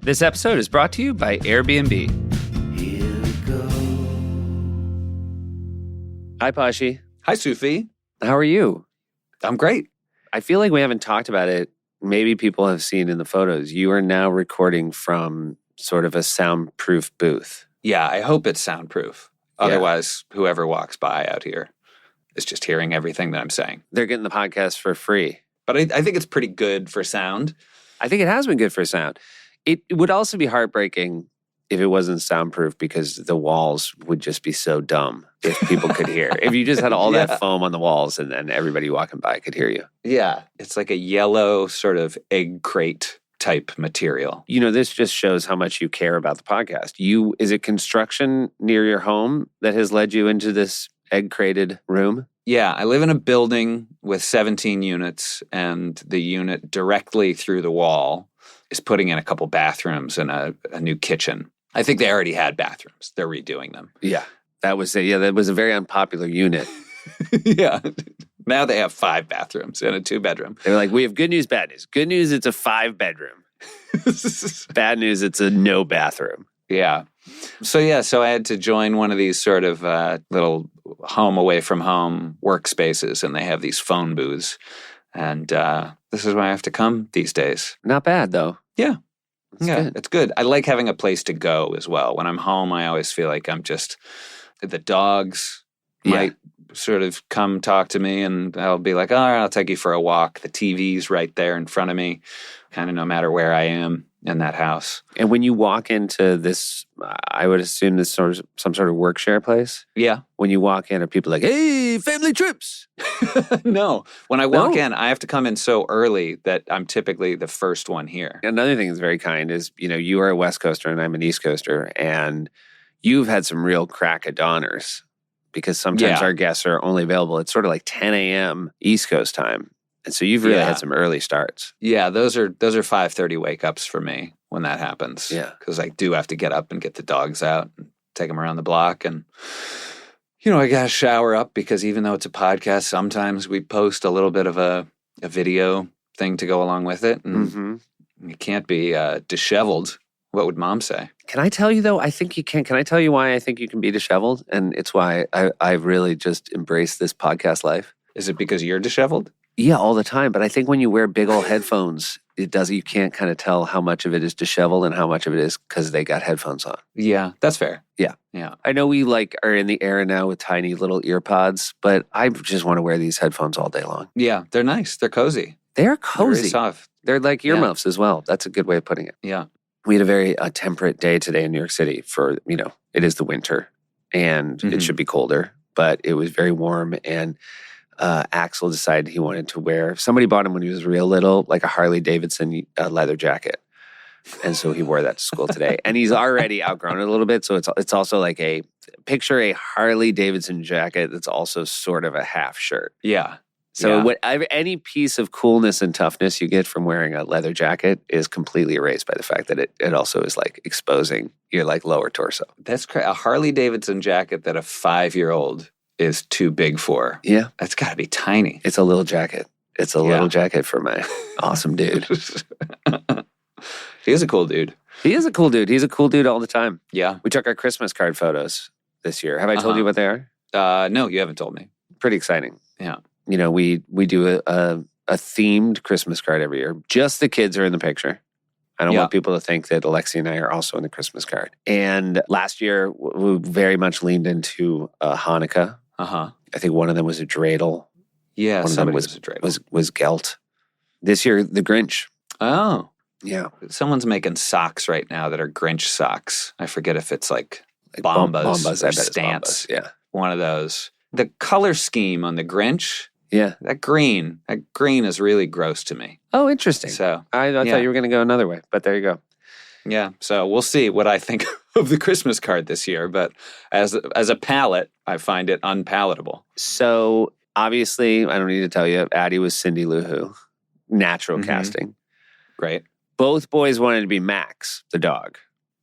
This episode is brought to you by Airbnb. Here we go. Hi, Pashi. Hi, Sufi. How are you? I'm great. I feel like we haven't talked about it. Maybe people have seen in the photos. You are now recording from sort of a soundproof booth. Yeah, I hope it's soundproof. Otherwise, whoever walks by out here is just hearing everything that I'm saying. They're getting the podcast for free. But I think it's pretty good for sound. I think it has been good for sound. It would also be heartbreaking if it wasn't soundproof because the walls would just be so dumb if people could hear. If you just had all that foam on the walls and then everybody walking by could hear you. Yeah, it's like a yellow sort of egg crate type material. You know, this just shows how much you care about the podcast. Is it construction near your home that has led you into this egg-crated room? Yeah, I live in a building with 17 units, and the unit directly through the wall is putting in a couple bathrooms and a new kitchen. I think they already had bathrooms. They're redoing them. Yeah, that was a very unpopular unit. Yeah. Now they have 5 bathrooms and a 2-bedroom. They were like, we have good news, bad news. Good news, it's a 5-bedroom. Bad news, it's a no bathroom. Yeah. So I had to join one of these sort of little home away from home workspaces, and they have these phone booths. And this is where I have to come these days. Not bad, though. Yeah. Good. It's good. I like having a place to go as well. When I'm home, I always feel like the dogs might sort of come talk to me, and I'll be like, all right, I'll take you for a walk. The TV's right there in front of me, kind of no matter where I am in that house. And when you walk into this, I would assume this sort of some sort of work share place. Yeah. When you walk in, are people like, hey, family trips? No. When I walk in, I have to come in so early that I'm typically the first one here. Another thing that's very kind is, you are a West Coaster and I'm an East Coaster, and you've had some real crack of dawners because sometimes our guests are only available at sort of like 10 a.m. East Coast time. And so you've really had some early starts. Yeah, those are 5:30 wake-ups for me when that happens. Yeah. Because I do have to get up and get the dogs out and take them around the block. And, I got to shower up because even though it's a podcast, sometimes we post a little bit of a video thing to go along with it. And you can't be disheveled. What would Mom say? Can I tell you, though, I think you can. Can I tell you why I think you can be disheveled? And it's why I really just embrace this podcast life. Is it because you're disheveled? Yeah, all the time. But I think when you wear big old headphones, you can't kind of tell how much of it is disheveled and how much of it is because they got headphones on. Yeah, that's fair. Yeah. Yeah. I know we are in the era now with tiny little ear pods, but I just want to wear these headphones all day long. Yeah, they're nice. They're cozy. They're cozy. Very soft. They're like earmuffs as well. That's a good way of putting it. Yeah. We had a very temperate day today in New York City for, it is the winter and it should be colder, but it was very warm, and Axel decided he wanted to wear, somebody bought him when he was real little, like a Harley Davidson leather jacket. And so he wore that to school today. And he's already outgrown it a little bit. So it's also like picture a Harley Davidson jacket that's also sort of a half shirt. Yeah. So any piece of coolness and toughness you get from wearing a leather jacket is completely erased by the fact that it also is like exposing your like lower torso. That's crazy. A Harley Davidson jacket that a 5-year-old is too big for. Yeah. That's got to be tiny. It's a little jacket. It's a little jacket for my awesome dude. He is a cool dude. He is a cool dude. He's a cool dude all the time. Yeah. We took our Christmas card photos this year. Have I told you what they are? No, you haven't told me. Pretty exciting. Yeah. We do a themed Christmas card every year. Just the kids are in the picture. I don't want people to think that Alexi and I are also in the Christmas card. And last year, we very much leaned into Hanukkah. Uh-huh. I think one of them was a dreidel. Yeah, one of them was a dreidel. Was Gelt. This year, the Grinch. Oh. Yeah. Someone's making socks right now that are Grinch socks. I forget if it's like Bombas or I bet it's Stance. Bombas, yeah. One of those. The color scheme on the Grinch, yeah, that green is really gross to me. Oh, interesting. So I thought you were going to go another way, but there you go. Yeah, so we'll see what I think of the Christmas card this year. But as a palate, I find it unpalatable. So obviously, I don't need to tell you, Addie was Cindy Lou Who, natural casting. Great. Both boys wanted to be Max, the dog.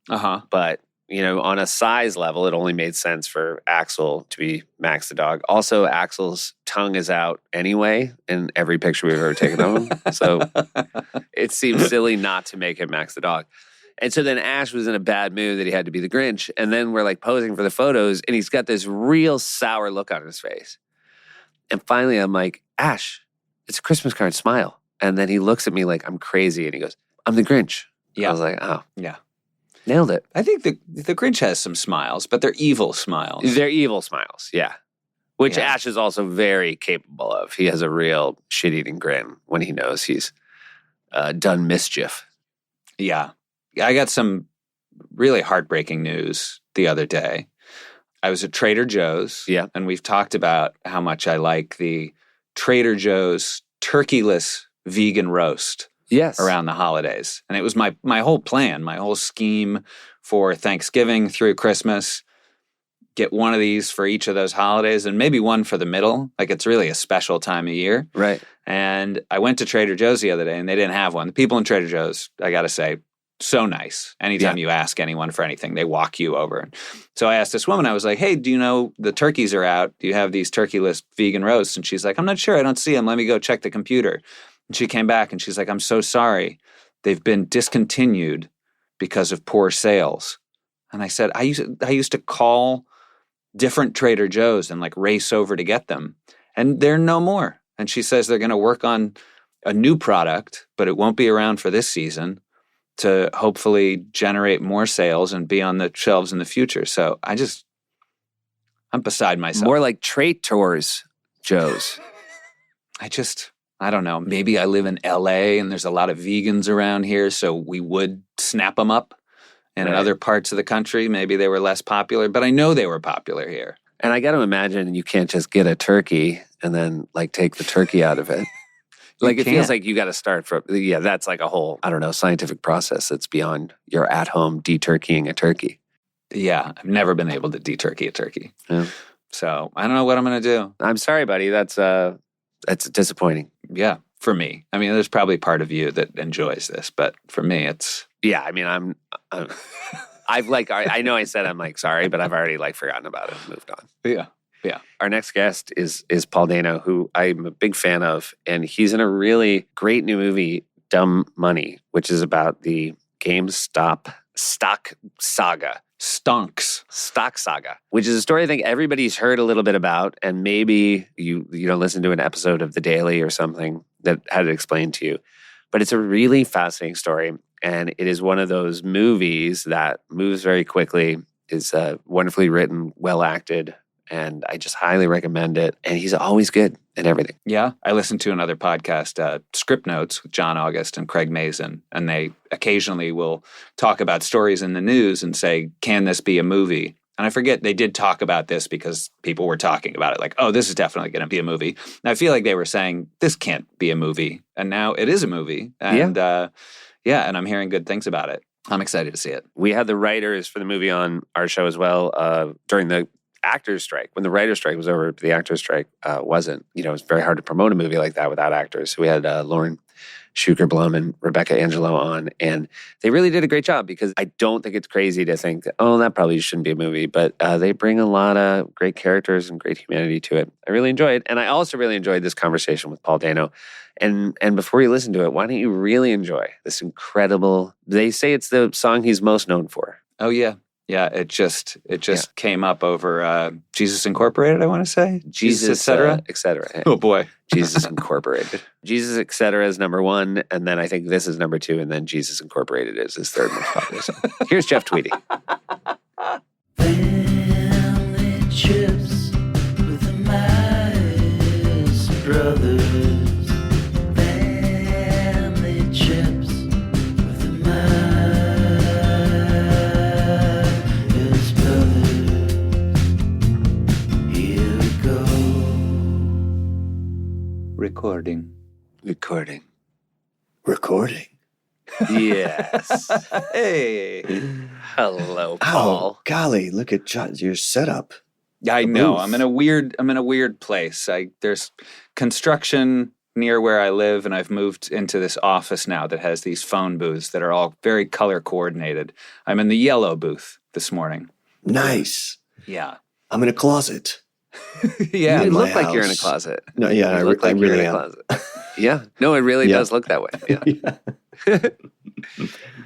Uh-huh. But, on a size level, it only made sense for Axel to be Max the dog. Also, Axel's tongue is out anyway in every picture we've ever taken of him. So it seems silly not to make him Max the dog. And so then Ash was in a bad mood that he had to be the Grinch. And then we're like posing for the photos and he's got this real sour look on his face. And finally I'm like, Ash, it's a Christmas card, smile. And then he looks at me like I'm crazy and he goes, I'm the Grinch. Yeah. I was like, oh. Yeah. Nailed it. I think the Grinch has some smiles, but they're evil smiles. They're evil smiles, yeah. Which Yeah. Ash is also very capable of. He has a real shit-eating grin when he knows he's done mischief. Yeah. I got some really heartbreaking news the other day. I was at Trader Joe's. Yeah. And we've talked about how much I like the Trader Joe's turkeyless vegan roast Yes. around the holidays. And it was my whole plan, my whole scheme for Thanksgiving through Christmas. Get one of these for each of those holidays and maybe one for the middle. Like it's really a special time of year. Right. And I went to Trader Joe's the other day and they didn't have one. The people in Trader Joe's, I got to say, so nice. Anytime you ask anyone for anything, they walk you over. So I asked this woman, I was like, hey, do you know the turkeys are out? Do you have these turkeyless vegan roasts? And she's like, I'm not sure. I don't see them. Let me go check the computer. And she came back and she's like, I'm so sorry. They've been discontinued because of poor sales. And I said, I used to call different Trader Joe's and like race over to get them. And they're no more. And she says they're going to work on a new product, but it won't be around for this season to hopefully generate more sales and be on the shelves in the future. So I'm beside myself. More like Traitors Joe's. I don't know. Maybe I live in LA and there's a lot of vegans around here, so we would snap them up. And in other parts of the country, maybe they were less popular, but I know they were popular here. And I got to imagine you can't just get a turkey and then like take the turkey out of it. Like it feels like you got to start from, that's like a whole, I don't know, scientific process that's beyond your at-home de-turkeying a turkey. Yeah, I've never been able to de-turkey a turkey. Yeah. So I don't know what I'm going to do. I'm sorry, buddy. That's disappointing. Yeah, for me. I mean, there's probably part of you that enjoys this, but for me, it's... Yeah, I mean, I know I said I'm like sorry, but I've already like forgotten about it and moved on. Yeah. Yeah. Our next guest is Paul Dano, who I'm a big fan of, and he's in a really great new movie, Dumb Money, which is about the GameStop stock saga. Stock saga, which is a story I think everybody's heard a little bit about, and maybe you listen to an episode of The Daily or something that had it explained to you. But it's a really fascinating story, and it is one of those movies that moves very quickly, is wonderfully written, well acted, and I just highly recommend it. And he's always good at everything. Yeah. I listened to another podcast, Script Notes, with John August and Craig Mazin, and they occasionally will talk about stories in the news and say, can this be a movie? And I forget, they did talk about this because people were talking about it, like, oh, this is definitely going to be a movie. And I feel like they were saying, this can't be a movie. And now it is a movie. And and I'm hearing good things about it. I'm excited to see it. We had the writers for the movie on our show as well during the actors' strike. When the writers' strike was over, the actors' strike wasn't. It was very hard to promote a movie like that without actors. So we had Lauren Schuker-Blum and Rebecca Angelo on, and they really did a great job, because I don't think it's crazy to think that, that probably shouldn't be a movie, but they bring a lot of great characters and great humanity to it. I really enjoyed it, and I also really enjoyed this conversation with Paul Dano. And before you listen to it, why don't you really enjoy this incredible, they say it's the song he's most known for. Oh, yeah. Yeah, it just came up over Jesus Incorporated, I want to say. Jesus, etc. Etc. Oh, boy. Jesus Incorporated. Jesus, etc. is number one, and then I think this is number two, and then Jesus Incorporated is his third most popular song. Here's Jeff Tweedy. Family trips with the Myers brothers. Family trips with the Myers brothers. Here we go. Recording. Yes. Hey. Hello, Paul. Oh, golly, look at your setup. I know. Oof. I'm in a weird place. There's construction near where I live, and I've moved into this office now that has these phone booths that are all very color coordinated. I'm in the yellow booth this morning. Nice. Yeah. I'm in a closet. Yeah. You in my look like you're in a house. closet. No, yeah, You look like you're really in a am. closet. Yeah. No, it really Yeah. does look that way. Yeah. Yeah.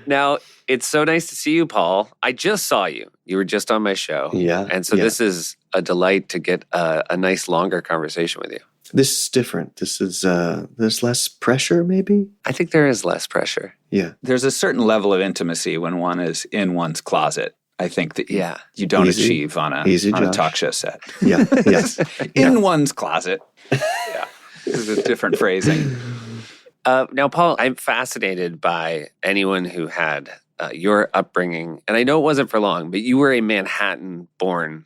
Now, It's so nice to see you, Paul. I just saw you. You were just on my show. Yeah. And so this is a delight to get a nice longer conversation with you. This is different. This is, there's less pressure, maybe? I think there is less pressure. Yeah. There's a certain level of intimacy when one is in one's closet. I think that you don't Easy. achieve on a Josh. talk show set. Yeah. Yes. In one's closet. Yeah. This is a different phrasing. Now, Paul, I'm fascinated by anyone who had your upbringing. And I know it wasn't for long, but you were a Manhattan-born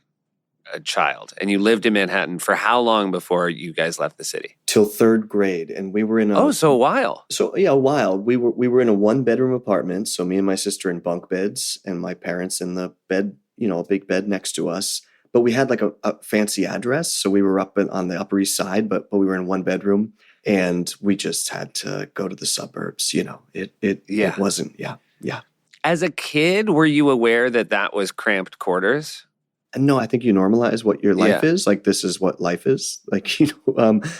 child. And you lived in Manhattan for how long before you guys left the city? Till third grade. And we were in a... so a while. So, yeah, a while. We were in a one-bedroom apartment. So me and my sister in bunk beds and my parents in the bed, a big bed next to us. But we had like a fancy address. So we were up on the Upper East Side, but we were in one bedroom. And we just had to go to the suburbs. It wasn't, yeah. As a kid, were you aware that was cramped quarters? No, I think you normalize what your life is. Like, this is what life is. Like,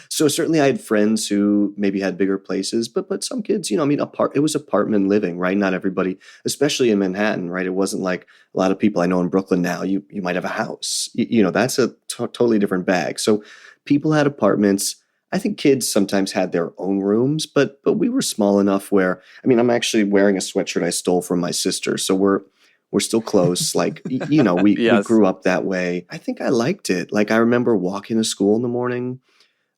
so certainly I had friends who maybe had bigger places, but some kids, it was apartment living, right? Not everybody, especially in Manhattan, right? It wasn't like a lot of people I know in Brooklyn now, you might have a house. That's a totally different bag. So people had apartments. I think kids sometimes had their own rooms, but we were small enough where, I'm actually wearing a sweatshirt I stole from my sister. So we're still close. Like, we grew up that way. I think I liked it. Like, I remember walking to school in the morning.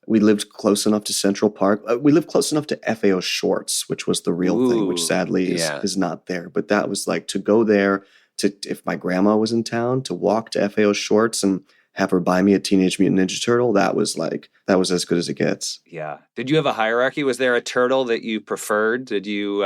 We lived close enough to Central Park. We lived close enough to FAO Shorts, which was the real thing, which sadly is not there. But that was like to go there if my grandma was in town, to walk to FAO Shorts and have her buy me a Teenage Mutant Ninja Turtle. That was as good as it gets. Yeah. Did you have a hierarchy? Was there a turtle that you preferred? Did you...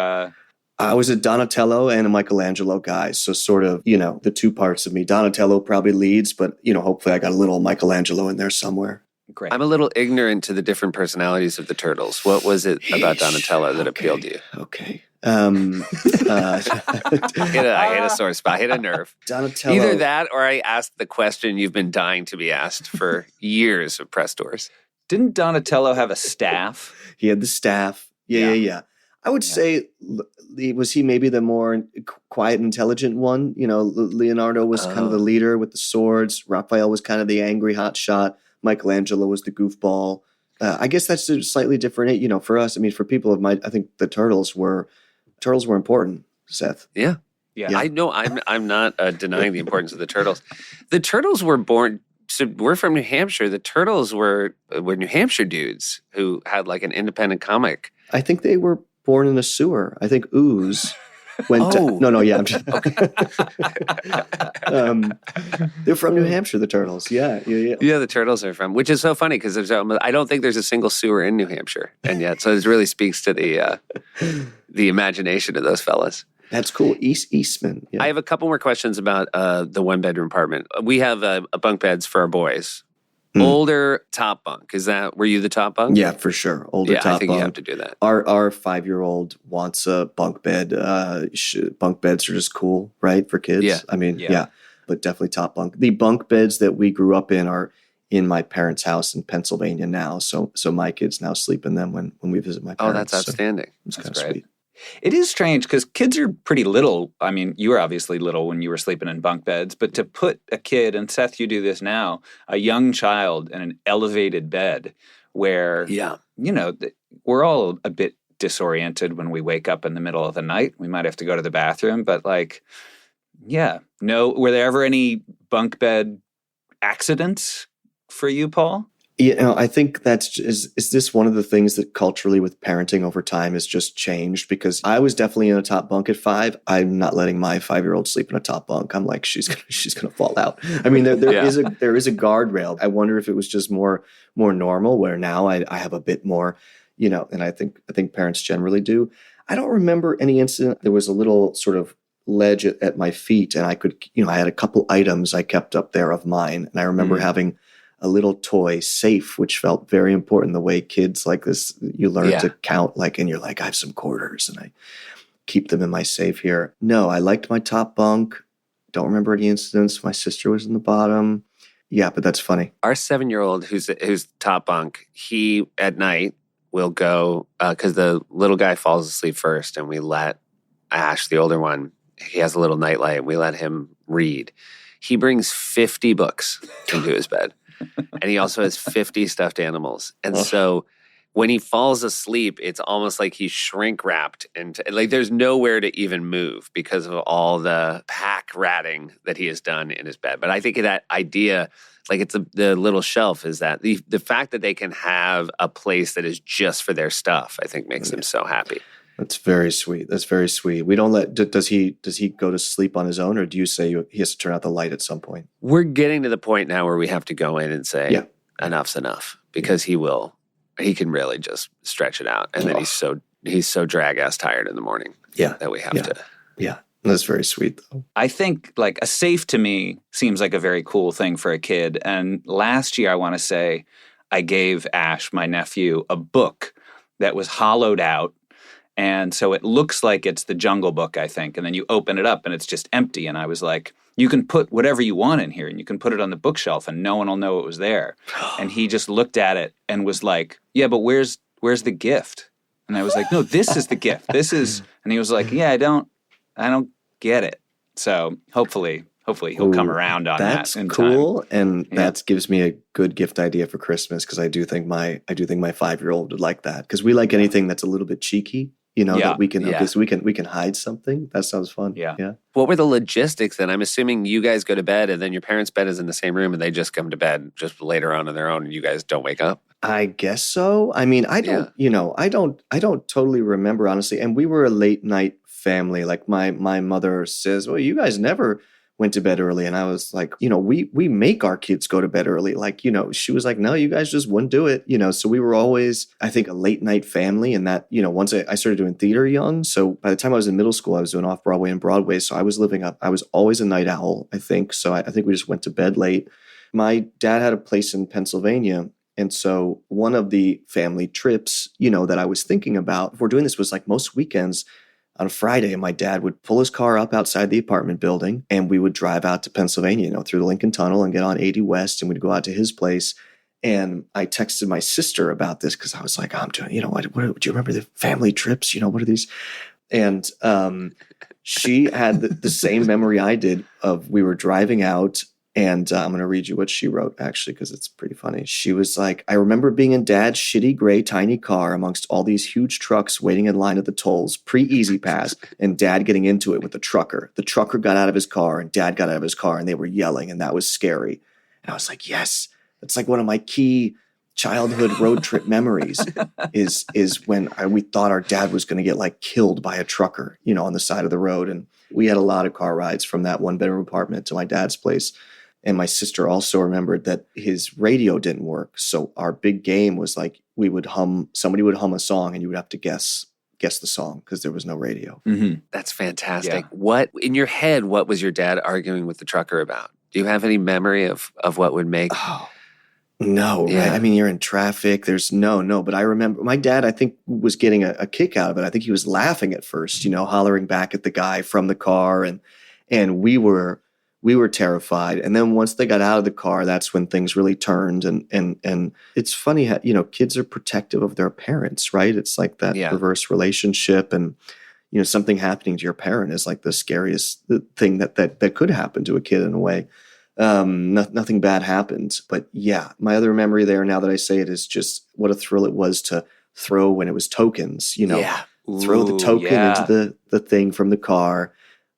I was a Donatello and a Michelangelo guy. So sort of, the two parts of me. Donatello probably leads, but, hopefully I got a little Michelangelo in there somewhere. Great. I'm a little ignorant to the different personalities of the turtles. What was it about Donatello that appealed to you? Okay. I hit a sore spot. I hit a nerve. Donatello. Either that or I asked the question you've been dying to be asked for years of press tours. Didn't Donatello have a staff? He had the staff. Yeah. I would say, was he maybe the more quiet, intelligent one? Leonardo was kind of the leader with the swords. Raphael was kind of the angry hotshot. Michelangelo was the goofball. I guess that's slightly different. For us, for people of I think the turtles were important, Seth. Yeah. I know. I'm not denying the importance of the turtles. The turtles were born. So we're from New Hampshire. The turtles were New Hampshire dudes who had like an independent comic. I think they were born in a sewer. I think Ooze went I'm just they're from New Hampshire, the turtles. Yeah, the turtles are from, which is so funny because I don't think there's a single sewer in New Hampshire, and yet so it really speaks to the imagination of those fellas. That's cool. Eastman. Yeah. I have a couple more questions about the one-bedroom apartment. We have a bunk beds for our boys. Older top bunk. Were you the top bunk? Yeah, for sure. Older top bunk. I think you have to do that. Our 5-year-old wants a bunk bed. Bunk beds are just cool, right, for kids? Yeah. But definitely top bunk. The bunk beds that we grew up in are in my parents' house in Pennsylvania now. So my kids now sleep in them when we visit my parents. Oh, that's outstanding. It's kind of sweet. It is strange because kids are pretty little. You were obviously little when you were sleeping in bunk beds, but to put a kid, and Seth, you do this now, a young child in an elevated bed were all a bit disoriented when we wake up in the middle of the night. We might have to go to the bathroom, but were there ever any bunk bed accidents for you, Paul? I think is this one of the things that culturally with parenting over time has just changed? Because I was definitely in a top bunk at 5. I'm not letting my 5-year-old sleep in a top bunk. I'm like, she's gonna fall out. There is a guardrail. I wonder if it was just more normal, where now I have a bit more, and I think parents generally do. I don't remember any incident. There was a little sort of ledge at my feet, and I could, I had a couple items I kept up there of mine, and I remember having a little toy safe, which felt very important. The way kids like this, you learn to count, and you're like, I have some quarters and I keep them in my safe here. No, I liked my top bunk. Don't remember any incidents. My sister was in the bottom. Yeah, but that's funny. Our 7-year-old who's top bunk, he at night will go, because the little guy falls asleep first, and we let Ash, the older one, he has a little nightlight, and we let him read. He brings 50 books into his bed. And he also has 50 stuffed animals. And so when he falls asleep, it's almost like he's shrink wrapped into, like, there's nowhere to even move because of all the pack ratting that he has done in his bed. But I think that idea, like, it's the little shelf, is that the fact that they can have a place that is just for their stuff, I think makes them so happy. That's very sweet. That's very sweet. We don't let, does he go to sleep on his own, or do you say he has to turn out the light at some point? We're getting to the point now where we have to go in and say, enough's enough, because he can really just stretch it out. And then he's so drag-ass tired in the morning that we have to. Yeah, that's very sweet, though. I think, like, a safe to me seems like a very cool thing for a kid. And last year, I want to say, I gave Ash, my nephew, a book that was hollowed out. And so it looks like it's the Jungle Book, I think. And then you open it up and it's just empty. And I was like, you can put whatever you want in here and you can put it on the bookshelf and no one will know it was there. And he just looked at it and was like, yeah, but where's the gift? And I was like, no, this is the gift. This is, and he was like, yeah, I don't get it. So hopefully he'll come around on that. That's cool. And that gives me a good gift idea for Christmas, because I do think my 5-year-old would like that, because we like anything that's a little bit cheeky. That we can, because we can hide something. That sounds fun. Yeah. What were the logistics then? I'm assuming you guys go to bed and then your parents' bed is in the same room and they just come to bed just later on their own and you guys don't wake up? I guess so. I mean, I don't totally remember, honestly. And we were a late night family. Like my mother says, well, you guys never went to bed early. And I was like, we make our kids go to bed early. Like, she was like, no, you guys just wouldn't do it. So we were always, I think, a late night family. And that, once I started doing theater young. So by the time I was in middle school, I was doing off Broadway and Broadway. So I was always a night owl, I think. So I think we just went to bed late. My dad had a place in Pennsylvania. And so one of the family trips, that I was thinking about before doing this was, like, most weekends on a Friday, my dad would pull his car up outside the apartment building and we would drive out to Pennsylvania, through the Lincoln Tunnel and get on 80 West, and we'd go out to his place. And I texted my sister about this because I was like, I'm doing, what do you remember the family trips? What are these? And she had the same memory I did of, we were driving out. And I'm going to read you what she wrote, actually, because it's pretty funny. She was like, I remember being in Dad's shitty gray tiny car amongst all these huge trucks waiting in line at the tolls, pre-Easy Pass, and Dad getting into it with the trucker. The trucker got out of his car and Dad got out of his car and they were yelling, and that was scary. And I was like, yes, that's like one of my key childhood road trip memories is when we thought our dad was going to get, like, killed by a trucker, on the side of the road. And we had a lot of car rides from that 1-bedroom apartment to my dad's place. And my sister also remembered that his radio didn't work. So our big game was, like, somebody would hum a song and you would have to guess the song because there was no radio. Mm-hmm. That's fantastic. Yeah. In your head, what was your dad arguing with the trucker about? Do you have any memory of what would make? Oh, no. Yeah. Right? I mean, you're in traffic. There's no. But I remember my dad, I think, was getting a kick out of it. I think he was laughing at first, hollering back at the guy from the car. And we were terrified. And then once they got out of the car, that's when things really turned. And it's funny how, kids are protective of their parents, right? It's like that reverse relationship. And, something happening to your parent is like the scariest thing that could happen to a kid in a way. Nothing bad happened. But yeah, my other memory there, now that I say it, is just what a thrill it was to throw when it was tokens, throw the token into the thing from the car.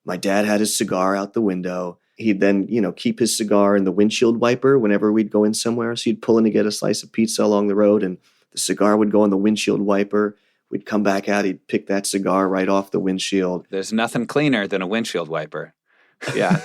My dad had his cigar out the window. He'd then, keep his cigar in the windshield wiper whenever we'd go in somewhere. So he'd pull in to get a slice of pizza along the road, and the cigar would go on the windshield wiper. We'd come back out. He'd pick that cigar right off the windshield. There's nothing cleaner than a windshield wiper. Yeah.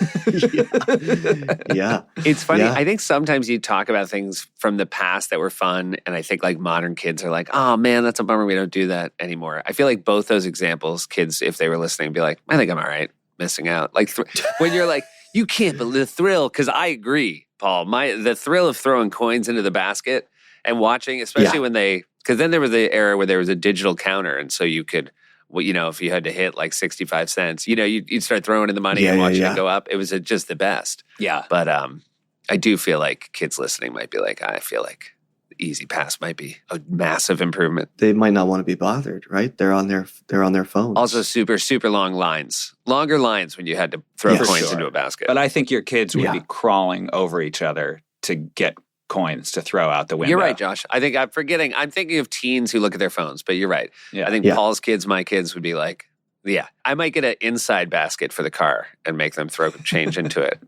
Yeah. It's funny. Yeah. I think sometimes you talk about things from the past that were fun, and I think, like, modern kids are like, oh man, that's a bummer we don't do that anymore. I feel like both those examples, kids, if they were listening, would be like, I think I'm all right missing out. Like, when you're like, you can't believe the thrill, because I agree, Paul. The thrill of throwing coins into the basket and watching, especially when because then there was the era where there was a digital counter, and so you could, if you had to hit like 65 cents, you'd start throwing in the money and watching it go up. It was just the best. Yeah. But I do feel like kids listening might be like, I feel like Easy Pass might be a massive improvement. They might not want to be bothered, right? They're on their phones. Also, super, super long lines. Longer lines when you had to throw Yeah, coins sure. into a basket. But I think your kids would Yeah. be crawling over each other to get coins to throw out the window. You're right, Josh. I think I'm forgetting. I'm thinking of teens who look at their phones, but you're right. Yeah. I think Yeah. Paul's kids, my kids would be like, yeah, I might get an inside basket for the car and make them throw change into it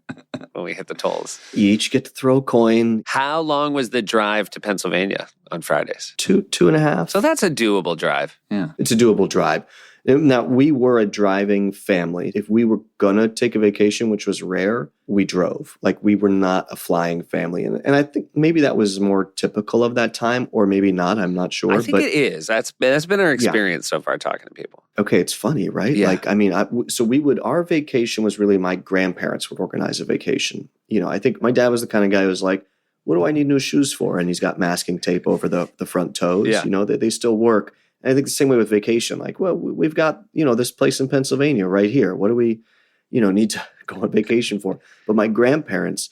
when we hit the tolls. You each get to throw a coin. How long was the drive to Pennsylvania on Fridays? 2.5. So that's a doable drive. It's a doable drive. Now, we were a driving family. If we were going to take a vacation, which was rare, we drove. Like, we were not a flying family. And I think maybe that was more typical of that time, or maybe not. I'm not sure. I think it is. That's been our experience so far talking to people. Okay, it's funny, right? Yeah. Like, I mean, our vacation was really my grandparents would organize a vacation. I think my dad was the kind of guy who was like, what do I need new shoes for? And he's got masking tape over the front toes. Yeah. They still work. And I think the same way with vacation. Like, well, we've got, this place in Pennsylvania right here. What do we, need to go on vacation for? But my grandparents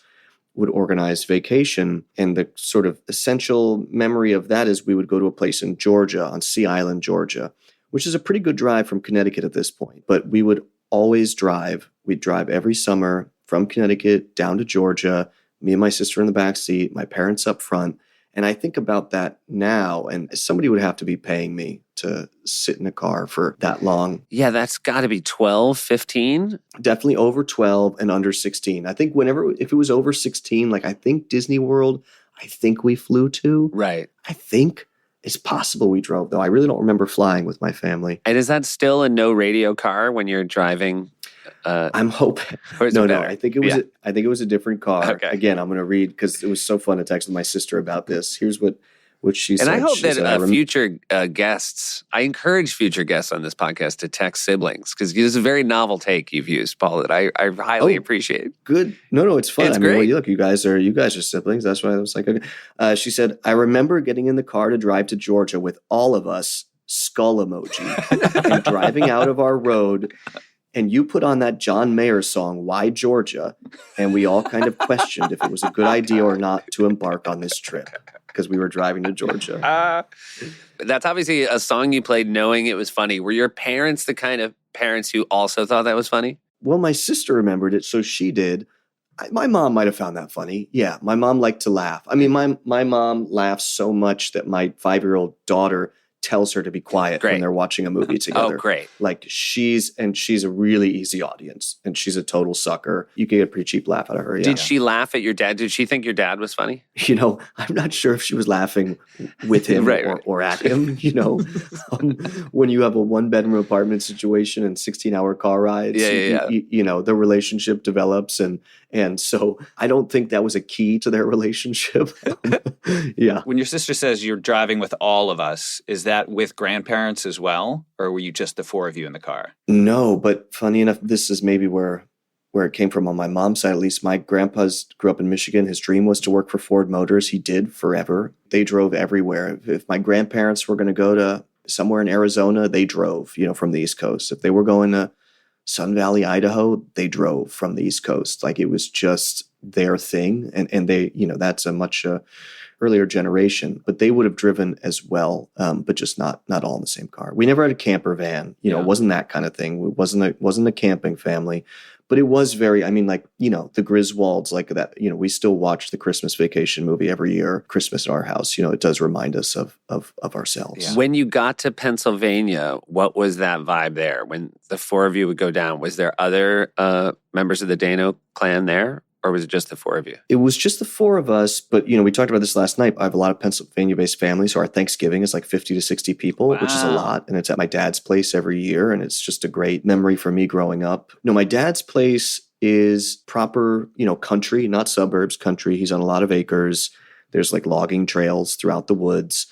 would organize vacation. And the sort of essential memory of that is we would go to a place in Georgia, on Sea Island, Georgia, which is a pretty good drive from Connecticut at this point. But we would always drive. We'd drive every summer from Connecticut down to Georgia, me and my sister in the back seat, my parents up front. And I think about that now, and somebody would have to be paying me to sit in a car for that long. Yeah, that's got to be 12, 15. Definitely over 12 and under 16. I think if it was over 16, like I think Disney World, I think we flew to. Right. I think it's possible we drove, though. I really don't remember flying with my family. And is that still a no radio car when you're driving? I'm hoping. Or is No, it no. better? I think it was. Yeah. I think it was a different car. Okay. Again, I'm going to read because it was so fun to text with my sister about this. Here's what she said. And I hope She that said, future guests, I encourage future guests on this podcast to text siblings because this is a very novel take you've used, Paul, that I highly appreciate. Good. No, it's fun. It's I mean, great. well, look, you guys are siblings. That's why I was like, okay. She said, I remember getting in the car to drive to Georgia with all of us, skull emoji, and driving out of our road. And you put on that John Mayer song, Why Georgia? And we all kind of questioned if it was a good idea or not to embark on this trip because we were driving to Georgia. That's obviously a song you played knowing it was funny. Were your parents the kind of parents who also thought that was funny? Well, my sister remembered it, so she did. My mom might have found that funny. Yeah, my mom liked to laugh. I mean, my mom laughs so much that my 5-year-old daughter tells her to be quiet Great. when they're watching a movie together. Oh, great. Like she's a really easy audience and she's a total sucker. You can get a pretty cheap laugh out of her. Yeah. Did she laugh at your dad? Did she think your dad was funny? I'm not sure if she was laughing with him Right. or at him, when you have a 1-bedroom apartment situation and 16-hour car rides, Yeah. the relationship develops. And so I don't think that was a key to their relationship. Yeah. When your sister says you're driving with all of us, is that with grandparents as well? Or were you just the 4 of you in the car? No, but funny enough, this is maybe where it came from on my mom's side. At least my grandpa's grew up in Michigan. His dream was to work for Ford Motors. He did forever. They drove everywhere. If my grandparents were going to go to somewhere in Arizona, they drove, from the East Coast. If they were going to Sun Valley, Idaho, they drove from the East Coast. Like it was just their thing. And they, that's a much earlier generation, but they would have driven as well, but just not all in the same car. We never had a camper van, it wasn't that kind of thing. It wasn't a camping family, but it was very, the Griswolds, like that, we still watch the Christmas Vacation movie every year, Christmas at our house. It does remind us of ourselves. Yeah. When you got to Pennsylvania, what was that vibe there? When the 4 of you would go down, was there other members of the Dano clan there? Or was it just the 4 of you? It was just the 4 of us, but we talked about this last night. I have a lot of Pennsylvania-based families, so our Thanksgiving is like 50 to 60 people, which is a lot, and it's at my dad's place every year, and it's just a great memory for me growing up. No, my dad's place is proper, country, not suburbs, country. He's on a lot of acres. There's like logging trails throughout the woods.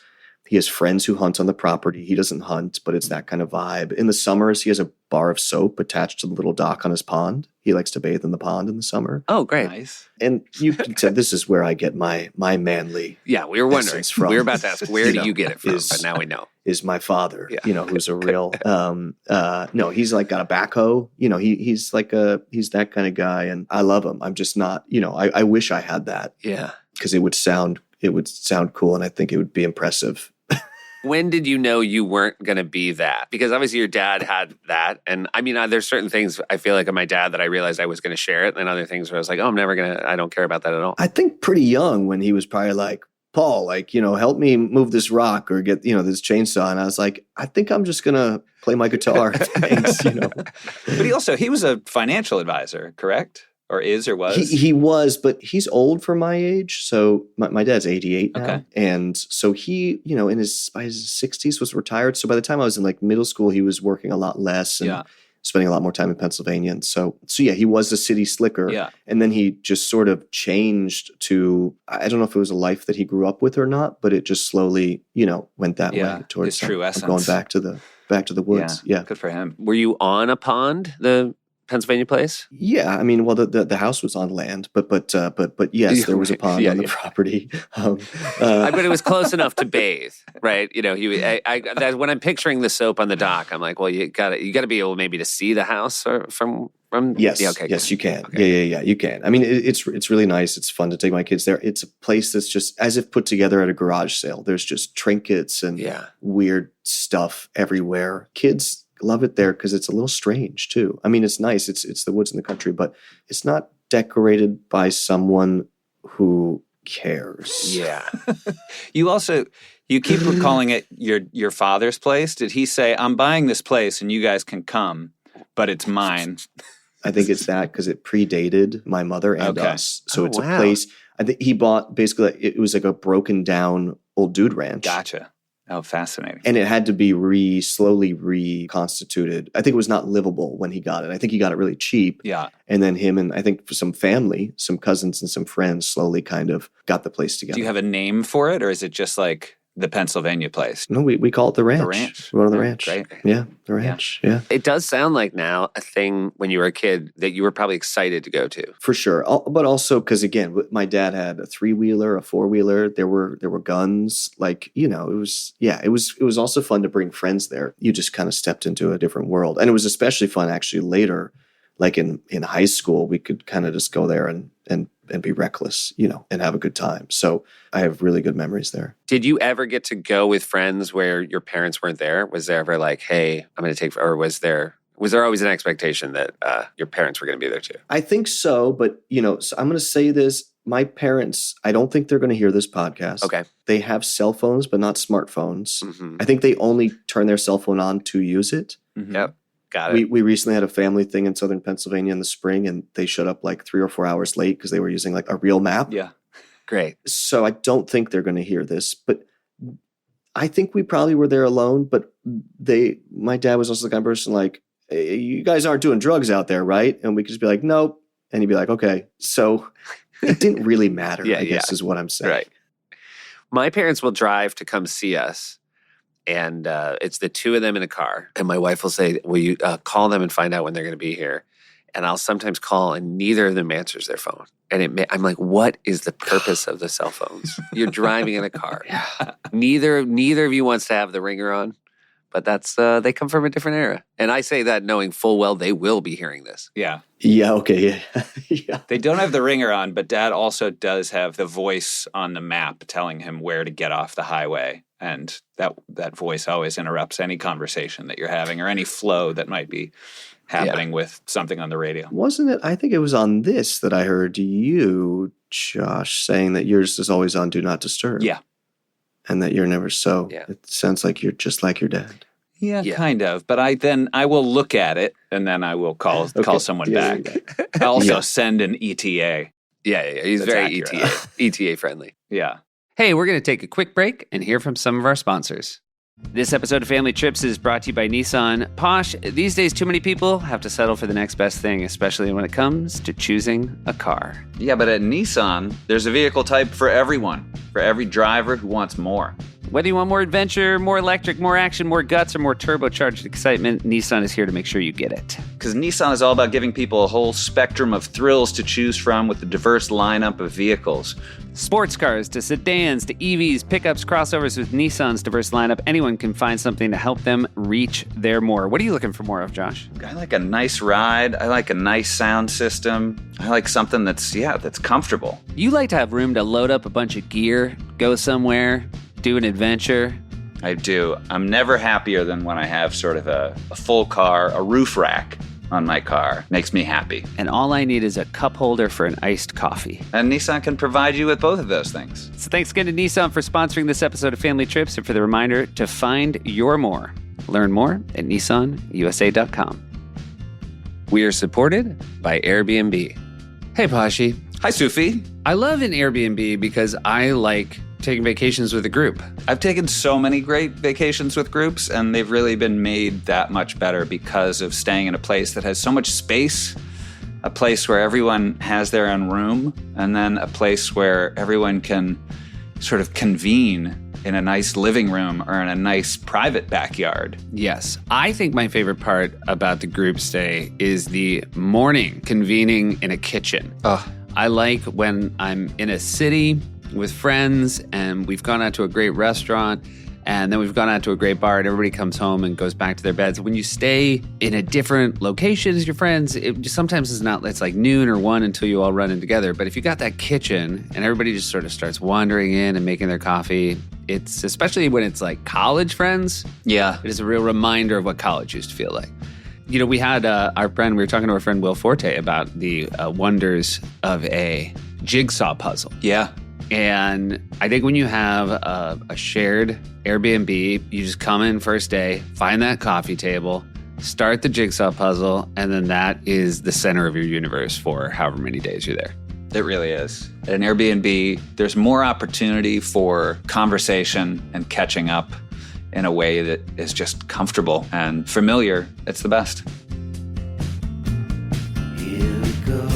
He has friends who hunt on the property. He doesn't hunt, but it's that kind of vibe. In the summers, he has a bar of soap attached to the little dock on his pond. He likes to bathe in the pond in the summer. Oh, great. Nice. And you can tell this is where I get my manly Yeah, we were wondering. essence from. We were about to ask, where do you get it from? is- But now we know. is my father, Yeah. who's a real, no, he's like got a backhoe, he's that kind of guy. And I love him. I'm just not, I wish I had that Yeah. because it would sound it would sound cool, and I think it would be impressive. When did you know you weren't going to be that? Because obviously your dad had that. And I mean, there's certain things I feel like of my dad that I realized I was going to share it. And other things where I was like, oh, I'm never going to, I don't care about that at all. I think pretty young when he was probably like, Paul, like, help me move this rock or get, this chainsaw. And I was like, I think I'm just going to play my guitar. Thanks, But he was a financial advisor, correct? Or is or was? He was, but he's old for my age. So my dad's 88 now. Okay. And so he, by his 60s was retired. So by the time I was in like middle school, he was working a lot less and spending a lot more time in Pennsylvania. And so yeah, he was a city slicker. Yeah. And then he just sort of changed to, I don't know if it was a life that he grew up with or not, but it just slowly, went that way towards his true essence. Going back to the woods. Yeah. Good for him. Were you on a pond, the Pennsylvania place? Yeah, I mean, well, the house was on land, but yes, there was a pond on the property. I bet it was close enough to bathe, right? When I'm picturing the soap on the dock, I'm like, well, you got to be able maybe to see the house from. Yes, yeah, okay, yes, you can. Okay. Yeah, you can. I mean, it's really nice. It's fun to take my kids there. It's a place that's just as if put together at a garage sale. There's just trinkets and weird stuff everywhere. Kids love it there because it's a little strange too. I mean, it's nice. It's the woods in the country, but it's not decorated by someone who cares. Yeah. You keep calling it your father's place. Did he say, I'm buying this place and you guys can come, but it's mine? I think it's that because it predated my mother and us. So it's a place. I think he bought basically, it was like a broken down old dude ranch. Gotcha. Oh, fascinating. And it had to be slowly reconstituted. I think it was not livable when he got it. I think he got it really cheap. Yeah. And then him and I think some family, some cousins and some friends slowly kind of got the place together. Do you have a name for it or is it just like the Pennsylvania place? No, we call it the ranch. The ranch. We go to the ranch. Great. Yeah, the ranch. Yeah. It does sound like now a thing when you were a kid that you were probably excited to go to. For sure. But also because again, my dad had a 3-wheeler, a 4-wheeler. There were guns. Like, it was also fun to bring friends there. You just kind of stepped into a different world. And it was especially fun actually later, like in high school, we could kind of just go there and be reckless, and have a good time. So I have really good memories there. Did you ever get to go with friends where your parents weren't there? Was there ever like, hey, I'm going to take, or was there always an expectation that your parents were going to be there too? I think so, but so I'm going to say this. My parents, I don't think they're going to hear this podcast. Okay. They have cell phones, but not smartphones. Mm-hmm. I think they only turn their cell phone on to use it. Mm-hmm. Yep. Got it. We recently had a family thing in southern Pennsylvania in the spring, and they showed up like 3 or 4 hours late because they were using like a real map. Yeah. Great. So I don't think they're going to hear this, but I think we probably were there alone. But my dad was also the kind of person like, hey, you guys aren't doing drugs out there, right? And we could just be like, nope. And he'd be like, okay. So it didn't really matter, I guess is what I'm saying. Right. My parents will drive to come see us. And it's the two of them in a car. And my wife will say, will you call them and find out when they're going to be here? And I'll sometimes call and neither of them answers their phone. And I'm like, what is the purpose of the cell phones? You're driving in a car. Neither of you wants to have the ringer on. But that's they come from a different era. And I say that knowing full well they will be hearing this. Yeah. Yeah, okay. Yeah. They don't have the ringer on, but Dad also does have the voice on the map telling him where to get off the highway. And that voice always interrupts any conversation that you're having or any flow that might be happening with something on the radio. Wasn't it? I think it was on this that I heard you, Josh, saying that yours is always on Do Not Disturb. Yeah. And that you're never so. Yeah. It sounds like you're just like your dad. Yeah, kind of. But I will look at it and then I will call someone back. I also send an ETA. Yeah. He's That's very accurate. ETA friendly. Yeah. Hey, we're going to take a quick break and hear from some of our sponsors. This episode of Family Trips is brought to you by Nissan. Posh, these days too many people have to settle for the next best thing, especially when it comes to choosing a car. Yeah, but at Nissan, there's a vehicle type for everyone, for every driver who wants more. Whether you want more adventure, more electric, more action, more guts, or more turbocharged excitement, Nissan is here to make sure you get it. Because Nissan is all about giving people a whole spectrum of thrills to choose from with a diverse lineup of vehicles. Sports cars to sedans to EVs, pickups, crossovers. With Nissan's diverse lineup, anyone can find something to help them reach their more. What are you looking for more of, Josh? I like a nice ride. I like a nice sound system. I like something that's comfortable. You like to have room to load up a bunch of gear, go somewhere, do an adventure. I do. I'm never happier than when I have sort of a full car, a roof rack on my car. Makes me happy. And all I need is a cup holder for an iced coffee. And Nissan can provide you with both of those things. So thanks again to Nissan for sponsoring this episode of Family Trips and for the reminder to find your more. Learn more at nissanusa.com. We are supported by Airbnb. Hey, Pashi. Hi, Sufi. I love an Airbnb because I like taking vacations with a group. I've taken so many great vacations with groups, and they've really been made that much better because of staying in a place that has so much space, a place where everyone has their own room, and then a place where everyone can sort of convene in a nice living room or in a nice private backyard. Yes. I think my favorite part about the group stay is the morning convening in a kitchen. I like when I'm in a city with friends and we've gone out to a great restaurant and then we've gone out to a great bar and everybody comes home and goes back to their beds. When you stay in a different location as your friends, it's like noon or 1 until you all run in together. But if you got that kitchen and everybody just sort of starts wandering in and making their coffee, it's especially when it's like college friends. Yeah. It is a real reminder of what college used to feel like. You know, we had we were talking to our friend Will Forte about the wonders of a jigsaw puzzle. Yeah. And I think when you have a shared Airbnb, you just come in first day, find that coffee table, start the jigsaw puzzle, and then that is the center of your universe for however many days you're there. It really is. At an Airbnb, there's more opportunity for conversation and catching up in a way that is just comfortable and familiar. It's the best. Here we go.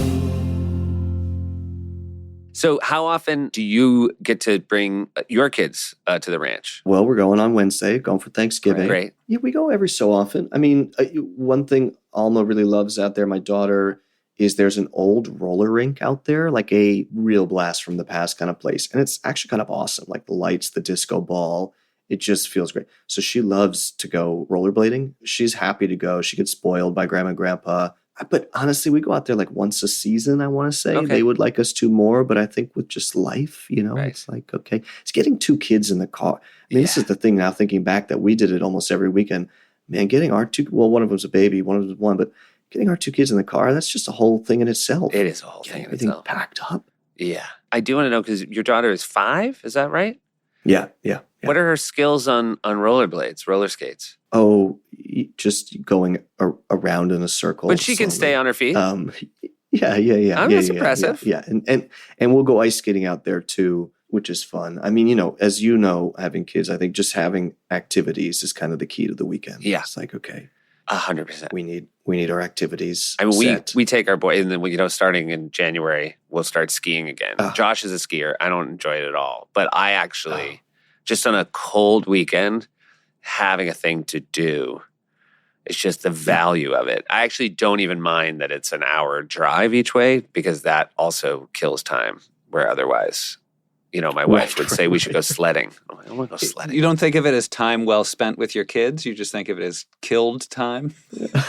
So how often do you get to bring your kids to the ranch? Well, we're going on Wednesday, going for Thanksgiving. Great. Yeah, we go every so often. I mean, one thing Alma really loves out there, my daughter, is there's an old roller rink out there, like a real blast from the past kind of place. And it's actually kind of awesome, like the lights, the disco ball. It just feels great. So she loves to go rollerblading. She's happy to go. She gets spoiled by grandma and grandpa. But honestly, we go out there like once a season, I want to say. Okay. They would like us to more, but I think with just life, Right. It's like, okay. It's getting 2 kids in the car. I mean, This is the thing now, thinking back that we did it almost every weekend. Man, getting our 2, well, one of them was a baby, one of them was 1, but getting our 2 kids in the car, that's just a whole thing in itself. It is a whole Getting thing in everything itself. packed up. Yeah. I do want to know, because your daughter is 5, is that right? Yeah. What are her skills on rollerblades, roller skates? Oh, just going around in a circle. But she can slowly. stay on her feet. Yeah. That's impressive. Yeah. And we'll go ice skating out there too, which is fun. I mean, as you know, having kids, I think just having activities is kind of the key to the weekend. Yeah. It's like, okay, 100%. we need our activities. I mean, set. we take our boy, and then starting in January, we'll start skiing again. Oh. Josh is a skier. I don't enjoy it at all, but I actually, just on a cold weekend, having a thing to do, it's just the value of it. I actually don't even mind that it's an hour drive each way, because that also kills time, where otherwise, my wife would say we should go sledding. I'm like, I want to go sledding. You don't think of it as time well spent with your kids. You just think of it as killed time.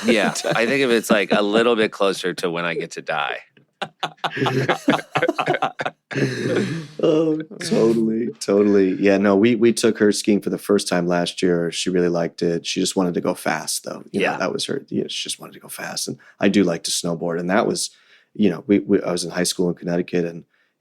Yeah, I think of it's like a little bit closer to when I get to die. Oh, totally. Yeah, no, we took her skiing for the first time last year. She really liked it. She just wanted to go fast, though. That was her. She just wanted to go fast. And I do like to snowboard. And that was, I was in high school in Connecticut,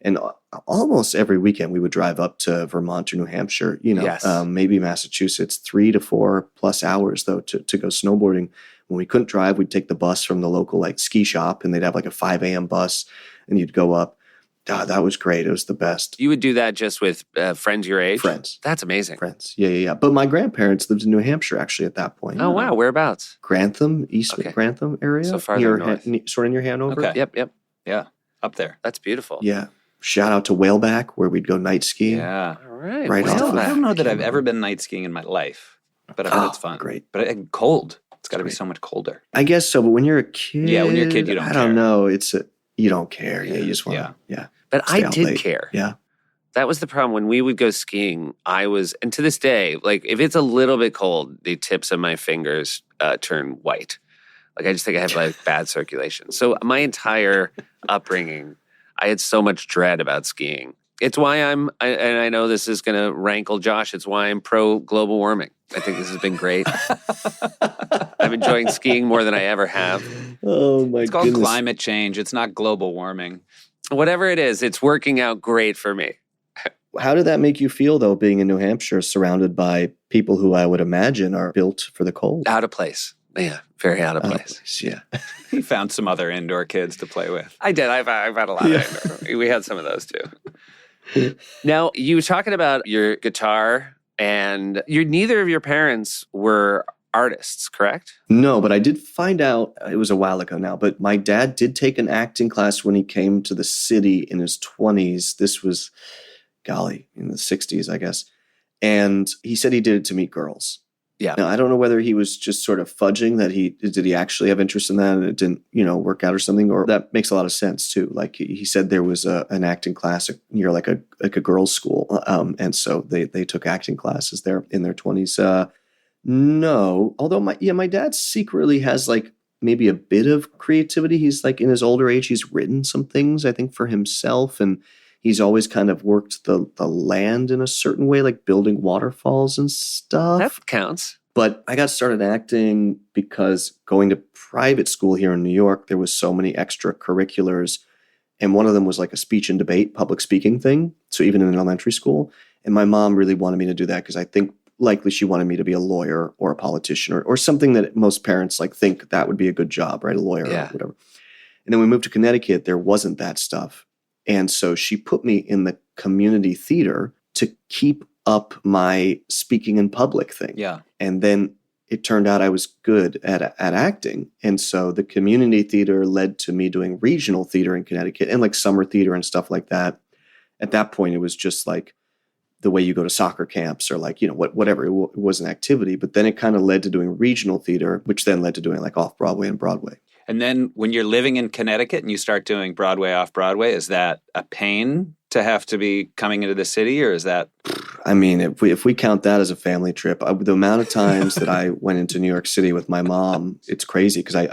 and almost every weekend we would drive up to Vermont or New Hampshire, Yes. Maybe Massachusetts, 3 to 4 plus hours though to go snowboarding. When we couldn't drive, we'd take the bus from the local ski shop, and they'd have like a 5 a.m. bus, and you'd go up. God, that was great. It was the best. You would do that just with friends your age? Friends. That's amazing. Friends. Yeah. But my grandparents lived in New Hampshire actually at that point. Oh, wow. Whereabouts? Grantham, East Okay. Grantham area. So farther north. Sort of near Hanover. Okay. Yep. Yeah, up there. That's beautiful. Yeah. Shout out to Whaleback, where we'd go night skiing. Yeah. All right. Right well, off of- I don't know that I've Can't ever been night skiing in my life, but I've heard it's fun. Great. But cold. It's got to be Great. so much colder. I guess so, but when you're a kid, Yeah, when you're a kid, you don't I don't care. know. You don't care. Yeah, you just want Yeah. to. Yeah. But Stay I out did late. care. Yeah. That was the problem. When we would go skiing, and to this day, like if it's a little bit cold, the tips of my fingers turn white. Like I just think I have like bad circulation. So my entire upbringing, I had so much dread about skiing. It's why and I know this is going to rankle Josh, it's why I'm pro global warming. I think this has been great. I'm enjoying skiing more than I ever have. Oh my It's called goodness. climate change. It's not global warming. Whatever it is, it's working out great for me. How did that make you feel, though, being in New Hampshire, surrounded by people who I would imagine are built for the cold? Out of place. Yeah, very out of place. Yeah. He found some other indoor kids to play with. I did. I've had a lot of We had some of those too. Now, you were talking about your guitar, and neither of your parents were artists, correct? No, but I did find out, it was a while ago now, but my dad did take an acting class when he came to the city in his 20s. This was, golly, in the 60s, I guess. And he said he did it to meet girls. Yeah. Now, I don't know whether he was just sort of fudging that did he actually have interest in that and it didn't, work out or something, or that makes a lot of sense too. Like he said there was an acting class near like a girls' school. And so they took acting classes there in their 20s. No, although my dad secretly has like maybe a bit of creativity. He's like in his older age, he's written some things, I think, for himself, and he's always kind of worked the land in a certain way, like building waterfalls and stuff. That counts. But I got started acting because going to private school here in New York, there was so many extracurriculars. And one of them was like a speech and debate, public speaking thing. So even in elementary school. And my mom really wanted me to do that because I think likely she wanted me to be a lawyer or a politician or something that most parents like think that would be a good job, right? A lawyer or whatever. And then we moved to Connecticut. There wasn't that stuff. And so she put me in the community theater to keep up my speaking in public thing. Yeah. And then it turned out I was good at acting. And so the community theater led to me doing regional theater in Connecticut and like summer theater and stuff like that. At that point, it was just like the way you go to soccer camps or like, whatever. It was an activity. But then it kind of led to doing regional theater, which then led to doing like off-Broadway and Broadway. And then when you're living in Connecticut and you start doing Broadway, off-Broadway, is that a pain to have to be coming into the city, or is that? I mean, if we count that as a family trip, the amount of times that I went into New York City with my mom, it's crazy because I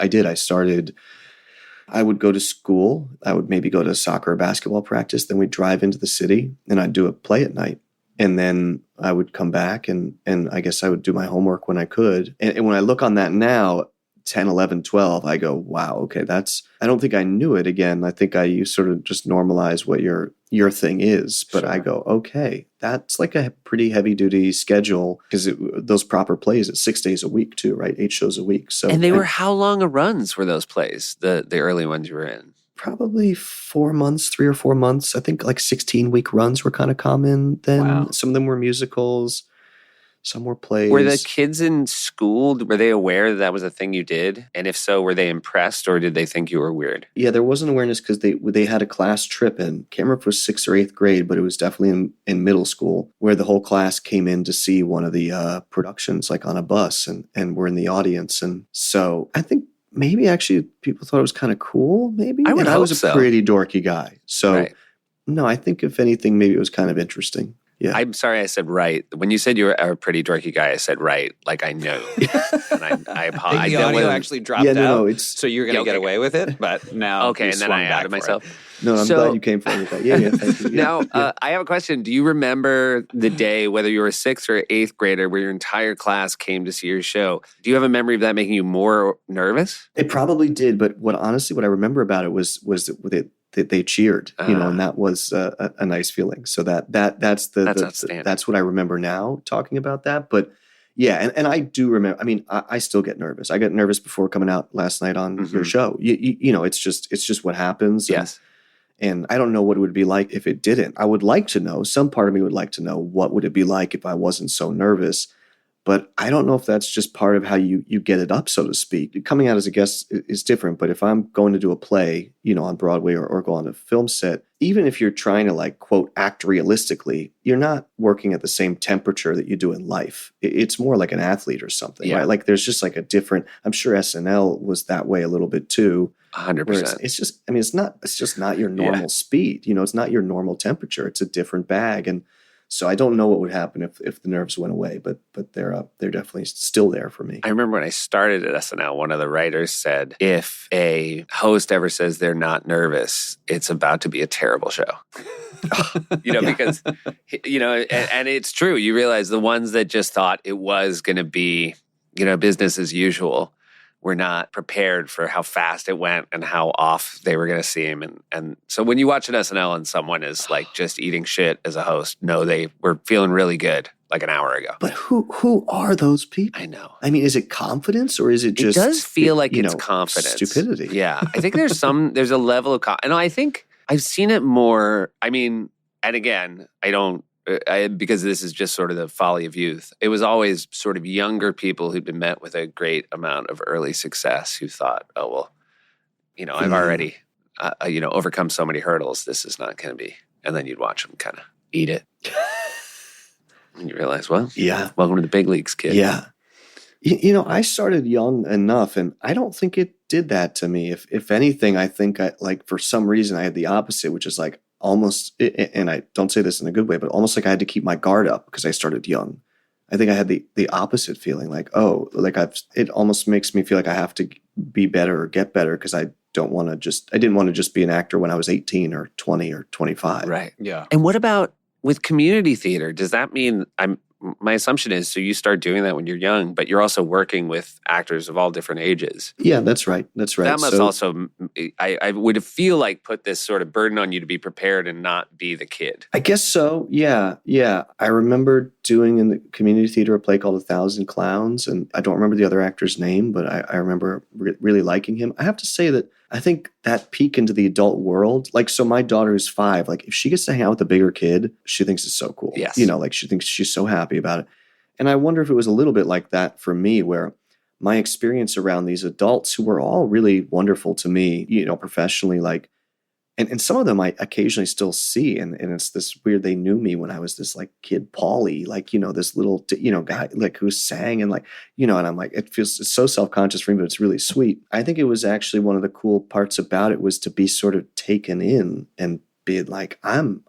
would go to school. I would maybe go to soccer or basketball practice. Then we'd drive into the city and I'd do a play at night. And then I would come back and I guess I would do my homework when I could. And when I look on that now, 10, 11, 12, I go, wow, okay, I don't think I knew it again. I think you sort of just normalize what your thing is. But I go, okay, that's like a pretty heavy duty schedule because those proper plays at 6 days a week too, right? 8 shows a week. So And they were how long a runs were those plays, the early ones you were in? Probably 4 months, 3 or 4 months. I think like 16-week runs were kind of common then. Wow. Some of them were musicals. Some were plays. Were the kids in school, were they aware that was a thing you did? And if so, were they impressed or did they think you were weird? Yeah, there was an awareness because they had a class trip in, can't remember if it was 6th or 8th grade, but it was definitely in middle school where the whole class came in to see one of the productions like on a bus and were in the audience. And so I think maybe actually people thought it was kind of cool, maybe. I would I hope was a so. pretty dorky guy. So Right. no, I think if anything, maybe it was kind of interesting. Yeah. I'm sorry I said right. When you said you were a pretty dorky guy, I said right, like I knew. And I apologize. The audio actually dropped Yeah, out. no, it's so you're going to get away with it, but now okay, you and then swung I back outed for it. I'm myself. glad you came from that. Yeah, thank you. Yeah, Now, yeah. I have a question. Do you remember the day, whether you were a 6th or 8th grader, where your entire class came to see your show? Do you have a memory of that making you more nervous? It probably did, but what I remember about it was that they cheered, and that was a nice feeling. So that's outstanding. That's what I remember now talking about that. But yeah, and I do remember. I mean, I still get nervous. I got nervous before coming out last night on your show. It's just what happens. Yes. And I don't know what it would be like if it didn't. I would like to know. Some part of me would like to know what would it be like if I wasn't so nervous. But I don't know if that's just part of how you get it up, so to speak. Coming out as a guest is different, but if I'm going to do a play, on Broadway or go on a film set, even if you're trying to like, quote, act realistically, you're not working at the same temperature that you do in life. It's more like an athlete or something, right? Like there's just like a different, I'm sure SNL was that way a little bit too. 100%. It's just, it's just not your normal speed. It's not your normal temperature. It's a different bag. And so I don't know what would happen if the nerves went away, but they're definitely still there for me. I remember when I started at SNL, one of the writers said, if a host ever says they're not nervous, it's about to be a terrible show. Because, and it's true. You realize the ones that just thought it was going to be, business as usual were not prepared for how fast it went and how off they were going to seem. And so when you watch an SNL and someone is like just eating shit as a host, no, they were feeling really good like an hour ago. But who are those people? I know. I mean, is it confidence or is it just... It does feel like it's confidence. Stupidity. Yeah. I think there's a level of... And I think I've seen it more... I mean, and again, because this is just sort of the folly of youth. It was always sort of younger people who'd been met with a great amount of early success who thought, oh, well, I've already, overcome so many hurdles. This is not going to be. And then you'd watch them kind of eat it. And you realize, well, welcome to the big leagues, kid. Yeah. I started young enough, and I don't think it did that to me. If anything, I think for some reason I had the opposite, which is like, almost, and I don't say this in a good way, but almost like I had to keep my guard up because I started young. I think I had the opposite feeling, like, it almost makes me feel like I have to be better or get better because I didn't want to just be an actor when I was 18 or 20 or 25. Right. Yeah. And what about with community theater? Does that mean my assumption is, so you start doing that when you're young, but you're also working with actors of all different ages. Yeah, that's right. That must also, I would feel like put this sort of burden on you to be prepared and not be the kid. I guess so. Yeah. I remember doing in the community theater a play called 1,000 Clowns, and I don't remember the other actor's name, but I remember really liking him. I have to say that I think that peek into the adult world, like, so my daughter is 5, like if she gets to hang out with a bigger kid, she thinks it's so cool. Yes. Like she thinks she's so happy about it. And I wonder if it was a little bit like that for me, where my experience around these adults who were all really wonderful to me, professionally, like, and some of them I occasionally still see, and it's this weird, they knew me when I was this like kid Paulie, like, this little, guy, like, who sang and like, and I'm like, it's so self-conscious for me, but it's really sweet. I think it was actually one of the cool parts about it was to be sort of taken in and be like, I'm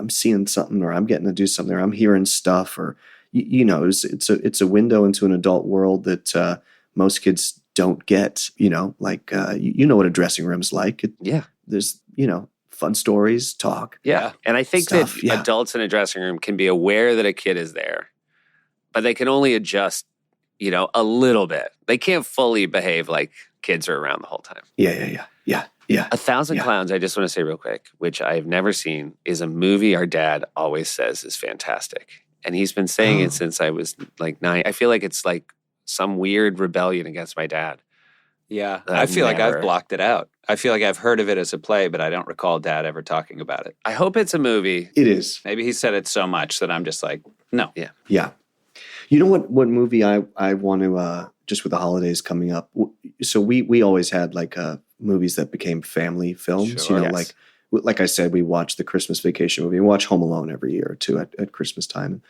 seeing something, or I'm getting to do something, or I'm hearing stuff, or, it's a window into an adult world that most kids don't get, what a dressing room's like. There's, fun stories, talk. Yeah. And I think stuff, that adults in a dressing room can be aware that a kid is there, but they can only adjust, a little bit. They can't fully behave like kids are around the whole time. Yeah. 1,000 Clowns, I just want to say real quick, which I've never seen, is a movie our dad always says is fantastic. And he's been saying it since I was like 9. I feel like it's like some weird rebellion against my dad. Yeah, I feel like I've blocked it out. I feel like I've heard of it as a play, but I don't recall Dad ever talking about it. I hope it's a movie. It is. Maybe he said it so much that I'm just like, no. Yeah. You know what movie I want to, just with the holidays coming up, so we always had like movies that became family films, Sure, yes. like I said, we watch the Christmas Vacation movie. We watch Home Alone every year or two at Christmas time.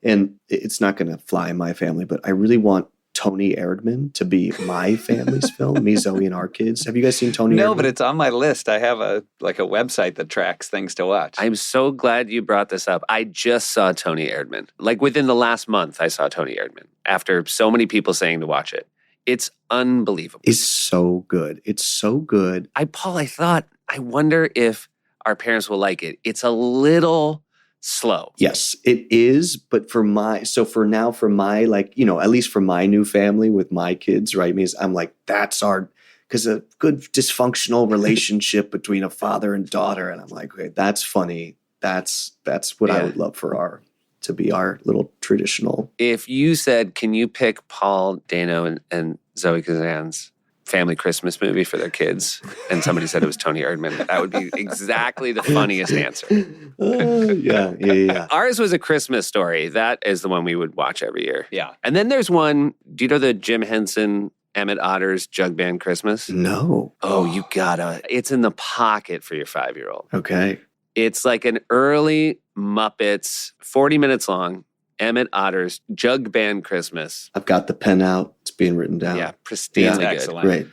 And it's not going to fly in my family, but I really want Tony Erdmann to be my family's film, me, Zoe, and our kids. Have you guys seen Tony Erdmann? No, but it's on my list. I have a website that tracks things to watch. I'm so glad you brought this up. I just saw Tony Erdmann. Like within the last month, I saw Tony Erdmann after so many people saying to watch it. It's unbelievable. It's so good. It's so good. I wonder if our parents will like it. It's a little slow. Yes, it is. But for my, like, at least for my new family with my kids, right? I'm like, because a good dysfunctional relationship between a father and daughter. And I'm like, okay, that's funny. That's what I would love for to be our little traditional. If you said, can you pick Paul Dano and Zoe Kazan's family Christmas movie for their kids, and somebody said it was Tony Erdmann, that would be exactly the funniest answer. Yeah. Ours was A Christmas Story. That is the one we would watch every year. Yeah. And then there's one, do you know the Jim Henson, Emmett Otter's Jug Band Christmas? No. Oh, you gotta. It's in the pocket for your 5-year-old. Okay. It's like an early Muppets, 40 minutes long, Emmett Otter's Jug Band Christmas. I've got the pen out. It's being written down. Yeah, pristinely good. Excellent. Great.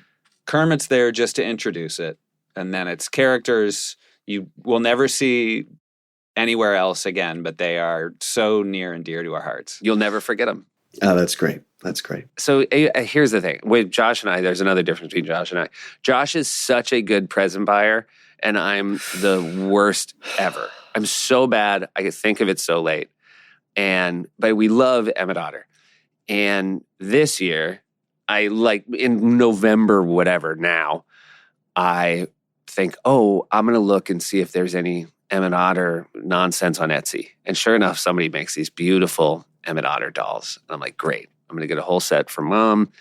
Kermit's there just to introduce it. And then it's characters you will never see anywhere else again, but they are so near and dear to our hearts. You'll never forget them. Oh, that's great. That's great. So here's the thing. With Josh and I, there's another difference between Josh and I. Josh is such a good present buyer, and I'm the worst ever. I'm so bad. I think of it so late. But we love Emmett Otter. And this year, I like in November, whatever now, I think, oh, I'm going to look and see if there's any Emmett Otter nonsense on Etsy. And sure enough, somebody makes these beautiful Emmett Otter dolls. And I'm like, great. I'm going to get a whole set for Mom.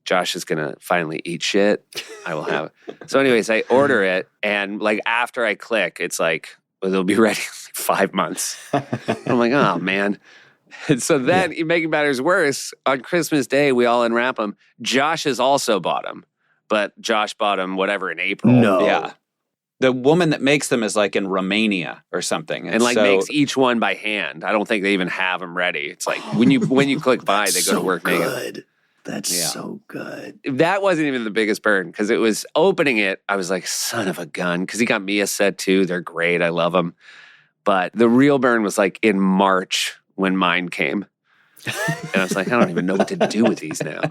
Josh is going to finally eat shit. I will have it. So anyways, I order it. And like after I click, it's like, well, they'll be ready in like 5 months. I'm like, oh, man. And so then, making matters worse, on Christmas Day, we all unwrap them. Josh has also bought them. But Josh bought them, whatever, in April. No. Yeah. The woman that makes them is like in Romania or something. And like makes each one by hand. I don't think they even have them ready. It's like when you click buy, they go to work making them. That's so good. That wasn't even the biggest burn because it was opening it. I was like, son of a gun. Because he got me a set too. They're great. I love them. But the real burn was like in March when mine came. And I was like, I don't even know what to do with these now.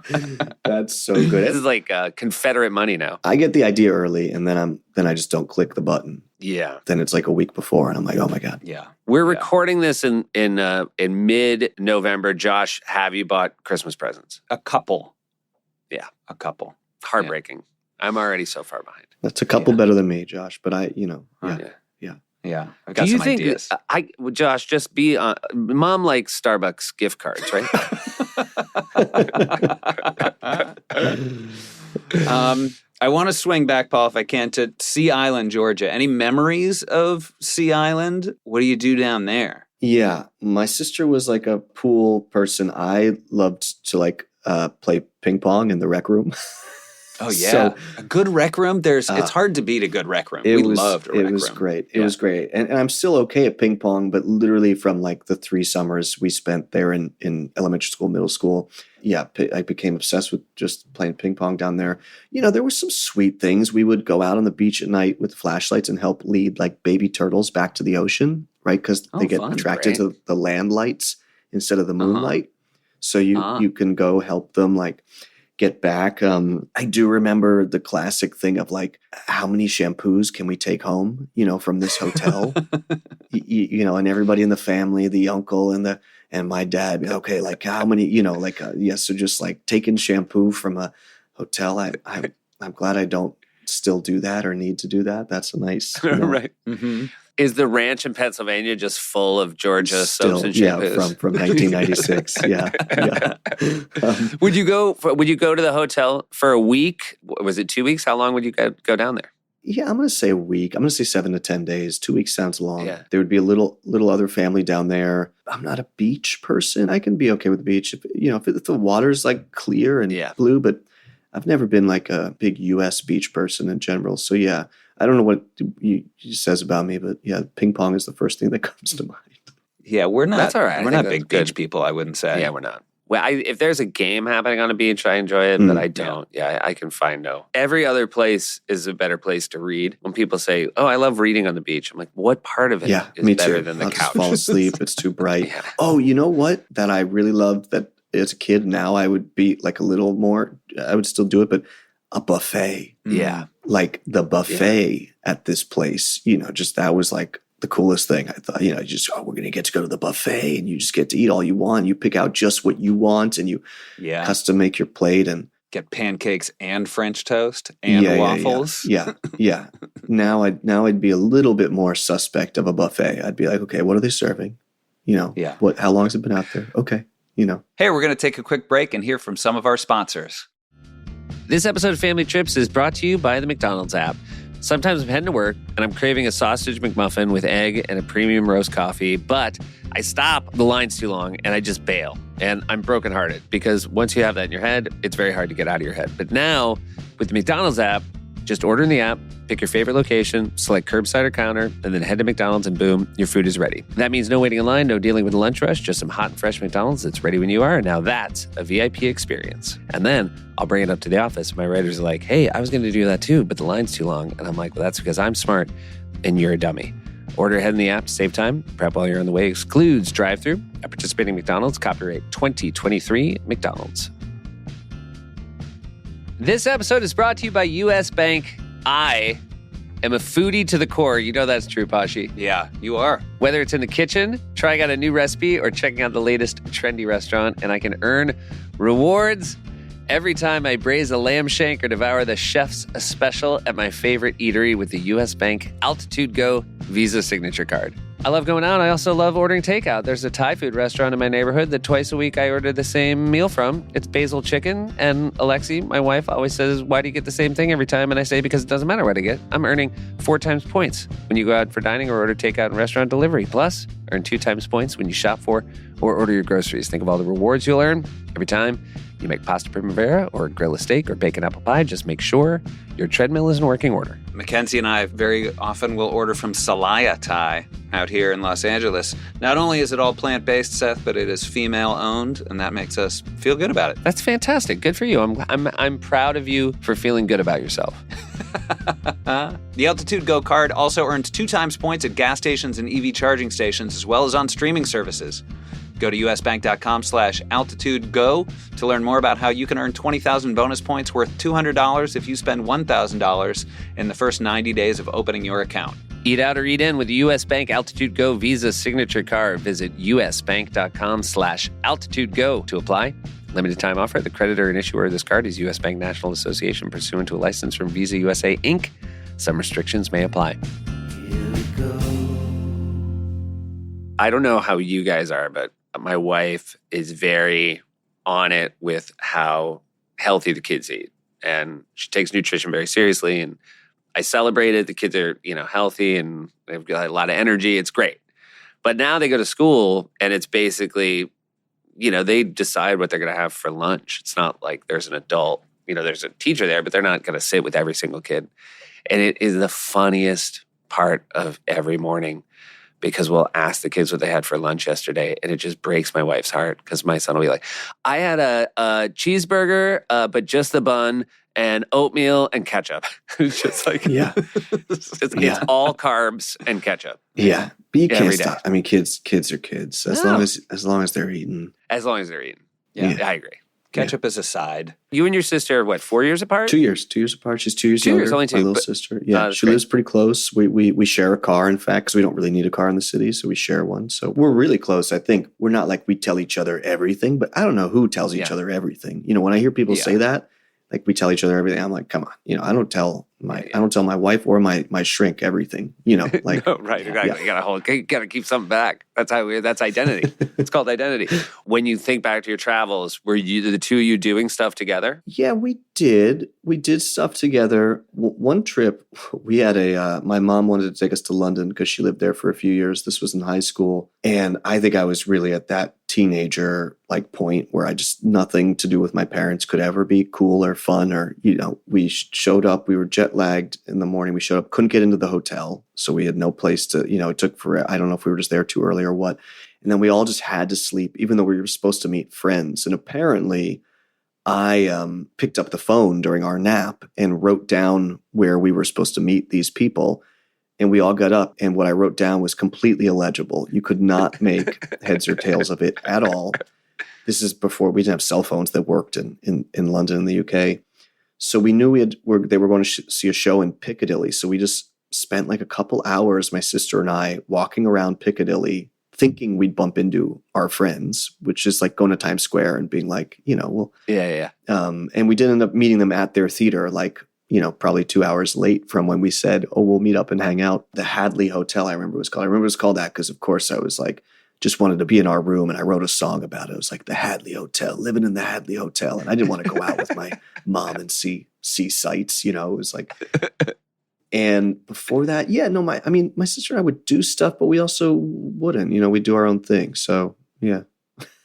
That's so good. This is like Confederate money now. I get the idea early, and then I just don't click the button. Yeah. Then it's like a week before, and I'm like, oh my God. Yeah. We're recording this in mid-November. Josh, have you bought Christmas presents? A couple. Yeah. A couple. Heartbreaking. Yeah. I'm already so far behind. That's a couple better than me, Josh. But Yeah. I've got Do you some think, ideas. Josh, just be, Mom likes Starbucks gift cards, right? I want to swing back, Paul, if I can, to Sea Island, Georgia. Any memories of Sea Island? What do you do down there? Yeah. My sister was like a pool person. I loved to like play ping pong in the rec room. Oh, yeah. So, a good rec room. It's hard to beat a good rec room. We loved a rec room. It was great. It was great. And I'm still okay at ping pong, but literally from like the 3 summers we spent there in elementary school, middle school, I became obsessed with just playing ping pong down there. You know, there were some sweet things. We would go out on the beach at night with flashlights and help lead like baby turtles back to the ocean, right? Because they get attracted to the land lights instead of the moonlight. So you can go help them like get back. I do remember the classic thing of like, how many shampoos can we take home, from this hotel? And everybody in the family, the uncle and my dad, okay, like how many, so just like taking shampoo from a hotel. I'm glad I don't still do that or need to do that. That's a nice, right. Mm-hmm. Is the ranch in Pennsylvania just full of Georgia soaps and shampoos? Yeah, from 1996. yeah. Would you go to the hotel for a week? Was it 2 weeks? How long would you go down there? Yeah, I'm going to say a week. I'm going to say 7 to 10 days. 2 weeks sounds long. Yeah. There would be a little other family down there. I'm not a beach person. I can be okay with the beach if the water's like clear and blue, but I've never been like a big U.S. beach person in general. So yeah. I don't know what he says about me, but ping pong is the first thing that comes to mind. Yeah, we're not. That's all right. We're not big beach people, I wouldn't say. Yeah, we're not. Well, if there's a game happening on a beach, I enjoy it, but I don't. Yeah, I can find no. Every other place is a better place to read. When people say, "Oh, I love reading on the beach," I'm like, "What part of it is me better too. than the I'll couch?" Just fall asleep. It's too bright. Oh, you know what? That I really loved that as a kid. Now I would be like a little more. I would still do it, but a buffet. Yeah. Like the buffet at this place, just that was like the coolest thing. I thought, we're going to get to go to the buffet and you just get to eat all you want. You pick out just what you want and you custom make your plate and get pancakes and French toast and waffles. Yeah. Now I'd be a little bit more suspect of a buffet. I'd be like, okay, what are they serving? How long has it been out there? Okay. Hey, we're going to take a quick break and hear from some of our sponsors. This episode of Family Trips is brought to you by the McDonald's app. Sometimes I'm heading to work and I'm craving a sausage McMuffin with egg and a premium roast coffee, but I stop, the line's too long, and I just bail. And I'm brokenhearted because once you have that in your head, it's very hard to get out of your head. But now, with the McDonald's app, just order in the app, pick your favorite location, select curbside or counter, and then head to McDonald's and boom, your food is ready. That means no waiting in line, no dealing with a lunch rush, just some hot and fresh McDonald's that's ready when you are. And now that's a VIP experience. And then I'll bring it up to the office. My writers are like, hey, I was going to do that too, but the line's too long. And I'm like, well, that's because I'm smart and you're a dummy. Order ahead in the app to save time. Prep while you're on the way excludes drive-thru at participating McDonald's. Copyright 2023 McDonald's. This episode is brought to you by U.S. Bank. I am a foodie to the core. You know that's true, Pashi. Yeah, you are. Whether it's in the kitchen, trying out a new recipe, or checking out the latest trendy restaurant, and I can earn rewards every time I braise a lamb shank or devour the chef's special at my favorite eatery with the U.S. Bank Altitude Go Visa Signature Card. I love going out. I also love ordering takeout. There's a Thai food restaurant in my neighborhood that twice a week I order the same meal from. It's basil chicken. And Alexi, my wife, always says, why do you get the same thing every time? And I say, because it doesn't matter what I get. I'm earning 4 times points when you go out for dining or order takeout and restaurant delivery. Plus, earn 2 times points when you shop for or order your groceries. Think of all the rewards you'll earn every time you make pasta primavera or grill a steak or bake an apple pie. Just make sure your treadmill is in working order. Mackenzie and I very often will order from Salaya Thai out here in Los Angeles. Not only is it all plant-based, Seth, but it is female-owned, and that makes us feel good about it. That's fantastic. Good for you. I'm proud of you for feeling good about yourself. The Altitude Go card also earns 2 times points at gas stations and EV charging stations, as well as on streaming services. Go to usbank.com/altitudego to learn more about how you can earn 20,000 bonus points worth $200 if you spend $1,000 in the first 90 days of opening your account. Eat out or eat in with the U.S. Bank Altitude Go Visa Signature Card. Visit usbank.com/altitudego to apply. Limited time offer. The creditor and issuer of this card is U.S. Bank National Association pursuant to a license from Visa USA, Inc. Some restrictions may apply. Here we go. I don't know how you guys are, but my wife is very on it with how healthy the kids eat. And she takes nutrition very seriously. And I celebrate it. The kids are, healthy and they've got a lot of energy. It's great. But now they go to school and it's basically, they decide what they're going to have for lunch. It's not like there's an adult, there's a teacher there, but they're not going to sit with every single kid. And it is the funniest part of every morning, because we'll ask the kids what they had for lunch yesterday, and it just breaks my wife's heart because my son will be like, I had a cheeseburger, but just the bun and oatmeal and ketchup. It's just like, it's all carbs and ketchup. Yeah. But you can't Every day. stop. I mean, kids are kids. As long as they're eating. As long as they're eating. Yeah. I agree. Ketchup is a side. You and your sister are, 4 years apart? 2 years. 2 years apart. She's 2 years 2 younger. years, only 2, My little but- sister. Yeah, that's she great. lives pretty close. We share a car, in fact, because we don't really need a car in the city, so we share one. So we're really close. I think we're not like we tell each other everything, but I don't know who tells each other everything. When I hear people say that, like we tell each other everything, I'm like, come on. I don't tell my wife or my shrink everything. Like No, right, exactly. You gotta keep something back. That's identity. It's called identity. When you think back to your travels, were the two of you doing stuff together? Yeah, we did. We did stuff together. One trip, we had my mom wanted to take us to London because she lived there for a few years. This was in high school. And I think I was really at that teenager point where I just, nothing to do with my parents could ever be cool or fun or, we showed up, we were jet lagged in the morning. We showed up, couldn't get into the hotel. So we had no place to, it took for, I don't know if we were just there too early or what. And then we all just had to sleep, even though we were supposed to meet friends. And apparently I picked up the phone during our nap and wrote down where we were supposed to meet these people. And we all got up, and what I wrote down was completely illegible. You could not make heads or tails of it at all. This is before we didn't have cell phones that worked in London and the UK. So we knew they were going to see a show in Piccadilly. So we just spent like a couple hours, my sister and I, walking around Piccadilly, thinking we'd bump into our friends, which is like going to Times Square and being like, well. Yeah. And we did end up meeting them at their theater, probably 2 hours late from when we said, we'll meet up and hang out. The Hadley Hotel, I remember it was called. I remember it was called that because, of course, I was like just wanted to be in our room, and I wrote a song about it. It was like the Hadley Hotel, living in the Hadley Hotel, and I didn't want to go out with my mom and see sights. It was like. And before that, my sister and I would do stuff, but we also wouldn't. We'd do our own thing. So yeah.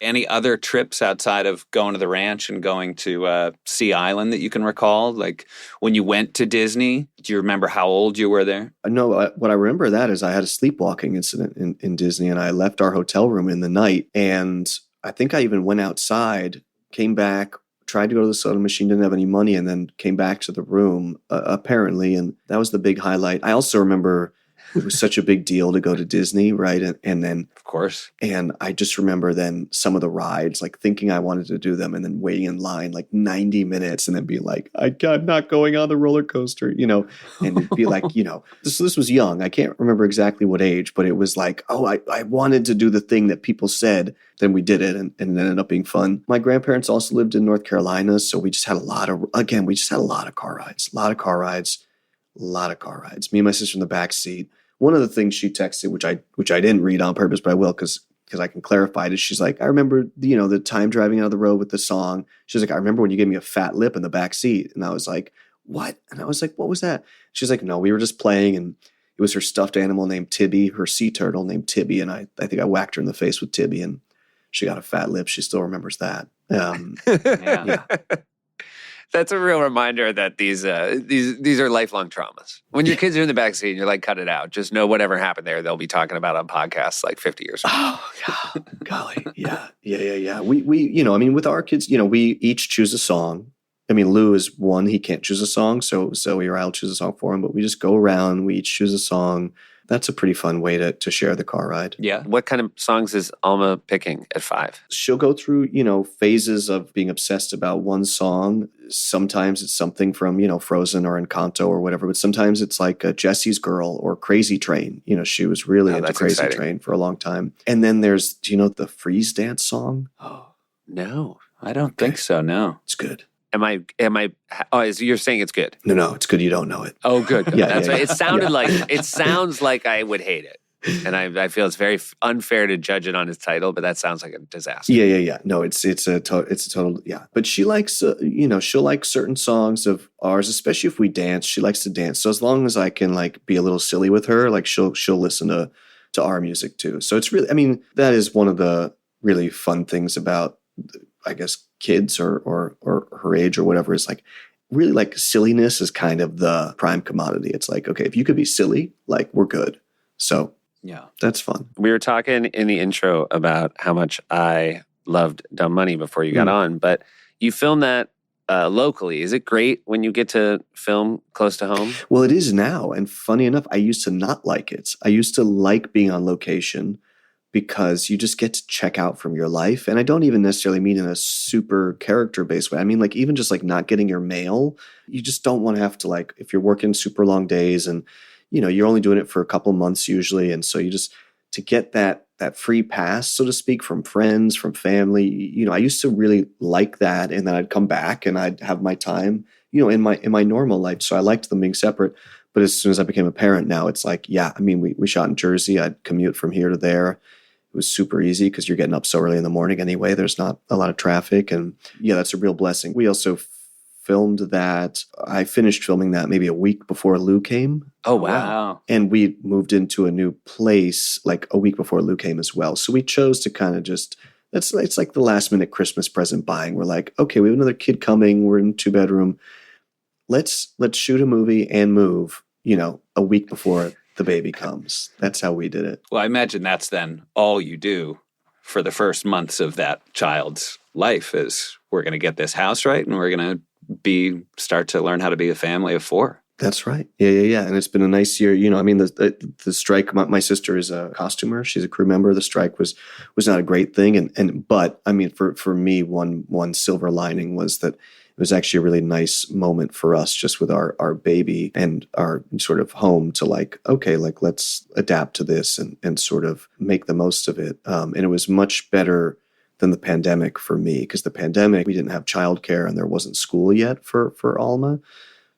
Any other trips outside of going to the ranch and going to Sea Island that you can recall? Like when you went to Disney, do you remember how old you were there? No, what I remember that is I had a sleepwalking incident in Disney, and I left our hotel room in the night. And I think I even went outside, came back, tried to go to the soda machine, didn't have any money, and then came back to the room, apparently. And that was the big highlight. I also remember it was such a big deal to go to Disney, right? And then, of course. And I just remember then some of the rides, like thinking I wanted to do them and then waiting in line like 90 minutes and then being like, I'm not going on the roller coaster, and it'd be like, this was young. I can't remember exactly what age, but it was like, I wanted to do the thing that people said. Then we did it and it ended up being fun. My grandparents also lived in North Carolina. So we just had a lot of car rides, Me and my sister in the back seat. One of the things she texted, which I didn't read on purpose, but I will because I can clarify it, is she's like, I remember, the time driving out of the road with the song. She's like, I remember when you gave me a fat lip in the back seat. And I was like, what? And I was like, what was that? She's like, no, we were just playing, and it was her stuffed animal named Tibby, her sea turtle named Tibby. And I think I whacked her in the face with Tibby, and she got a fat lip. She still remembers that. Yeah. That's a real reminder that these are lifelong traumas. When your kids are in the backseat and you're like, cut it out. Just know whatever happened there, they'll be talking about on podcasts like 50 years from now. Oh, golly. Yeah. We with our kids, we each choose a song. I mean, Lou is one. He can't choose a song. So Zoe or I'll choose a song for him. But we just go around. We each choose a song. That's a pretty fun way to share the car ride. Yeah. What kind of songs is Alma picking at 5? She'll go through, phases of being obsessed about one song. Sometimes it's something from, Frozen or Encanto or whatever, but sometimes it's like Jesse's Girl or Crazy Train. She was really into Crazy Train for a long time. And then there's, do you know the Freeze Dance song? Oh, no. I don't think so, no. It's good. Am I, you're saying it's good? No, it's good you don't know it. Oh, good. That's right. Yeah. It sounds like I would hate it. And I feel it's very unfair to judge it on its title, but that sounds like a disaster. Yeah. No, it's a total, yeah. But she likes, she'll like certain songs of ours, especially if we dance. She likes to dance. So as long as I can like be a little silly with her, like she'll listen to our music too. So it's really, that is one of the really fun things about, I guess, kids or her age or whatever, is like really like silliness is kind of the prime commodity. It's like, okay, if you could be silly, like we're good. So yeah, that's fun. We were talking in the intro about how much I loved Dumb Money before you got on, but you filmed that locally. Is it great when you get to film close to home? Well, it is now. And funny enough, I used to not like it. I used to like being on location because you just get to check out from your life. And I don't even necessarily mean in a super character-based way. I mean, like even just like not getting your mail, you just don't want to have to like, if you're working super long days and, you're only doing it for a couple months usually. And so you just, to get that free pass, so to speak, from friends, from family, I used to really like that. And then I'd come back and I'd have my time, in my normal life. So I liked them being separate. But as soon as I became a parent now, it's like, we shot in Jersey. I'd commute from here to there. It was super easy because you're getting up so early in the morning anyway. There's not a lot of traffic. And yeah, that's a real blessing. We also filmed that. I finished filming that maybe a week before Lou came. Oh, wow. And we moved into a new place like a week before Lou came as well. So we chose to kind of just, it's like the last minute Christmas present buying. We're like, okay, we have another kid coming. We're in 2-bedroom. Let's shoot a movie and move, a week before the baby comes. That's how we did it. Well, I imagine that's then all you do for the first months of that child's life is we're going to get this house right and we're going to start to learn how to be a family of 4. That's right. Yeah. And it's been a nice year. The strike, my sister is a costumer. She's a crew member. The strike was not a great thing. But for me, one silver lining was that it was actually a really nice moment for us just with our baby and our sort of home to like, okay, like let's adapt to this and sort of make the most of it. And it was much better than the pandemic for me because the pandemic, we didn't have childcare and there wasn't school yet for Alma.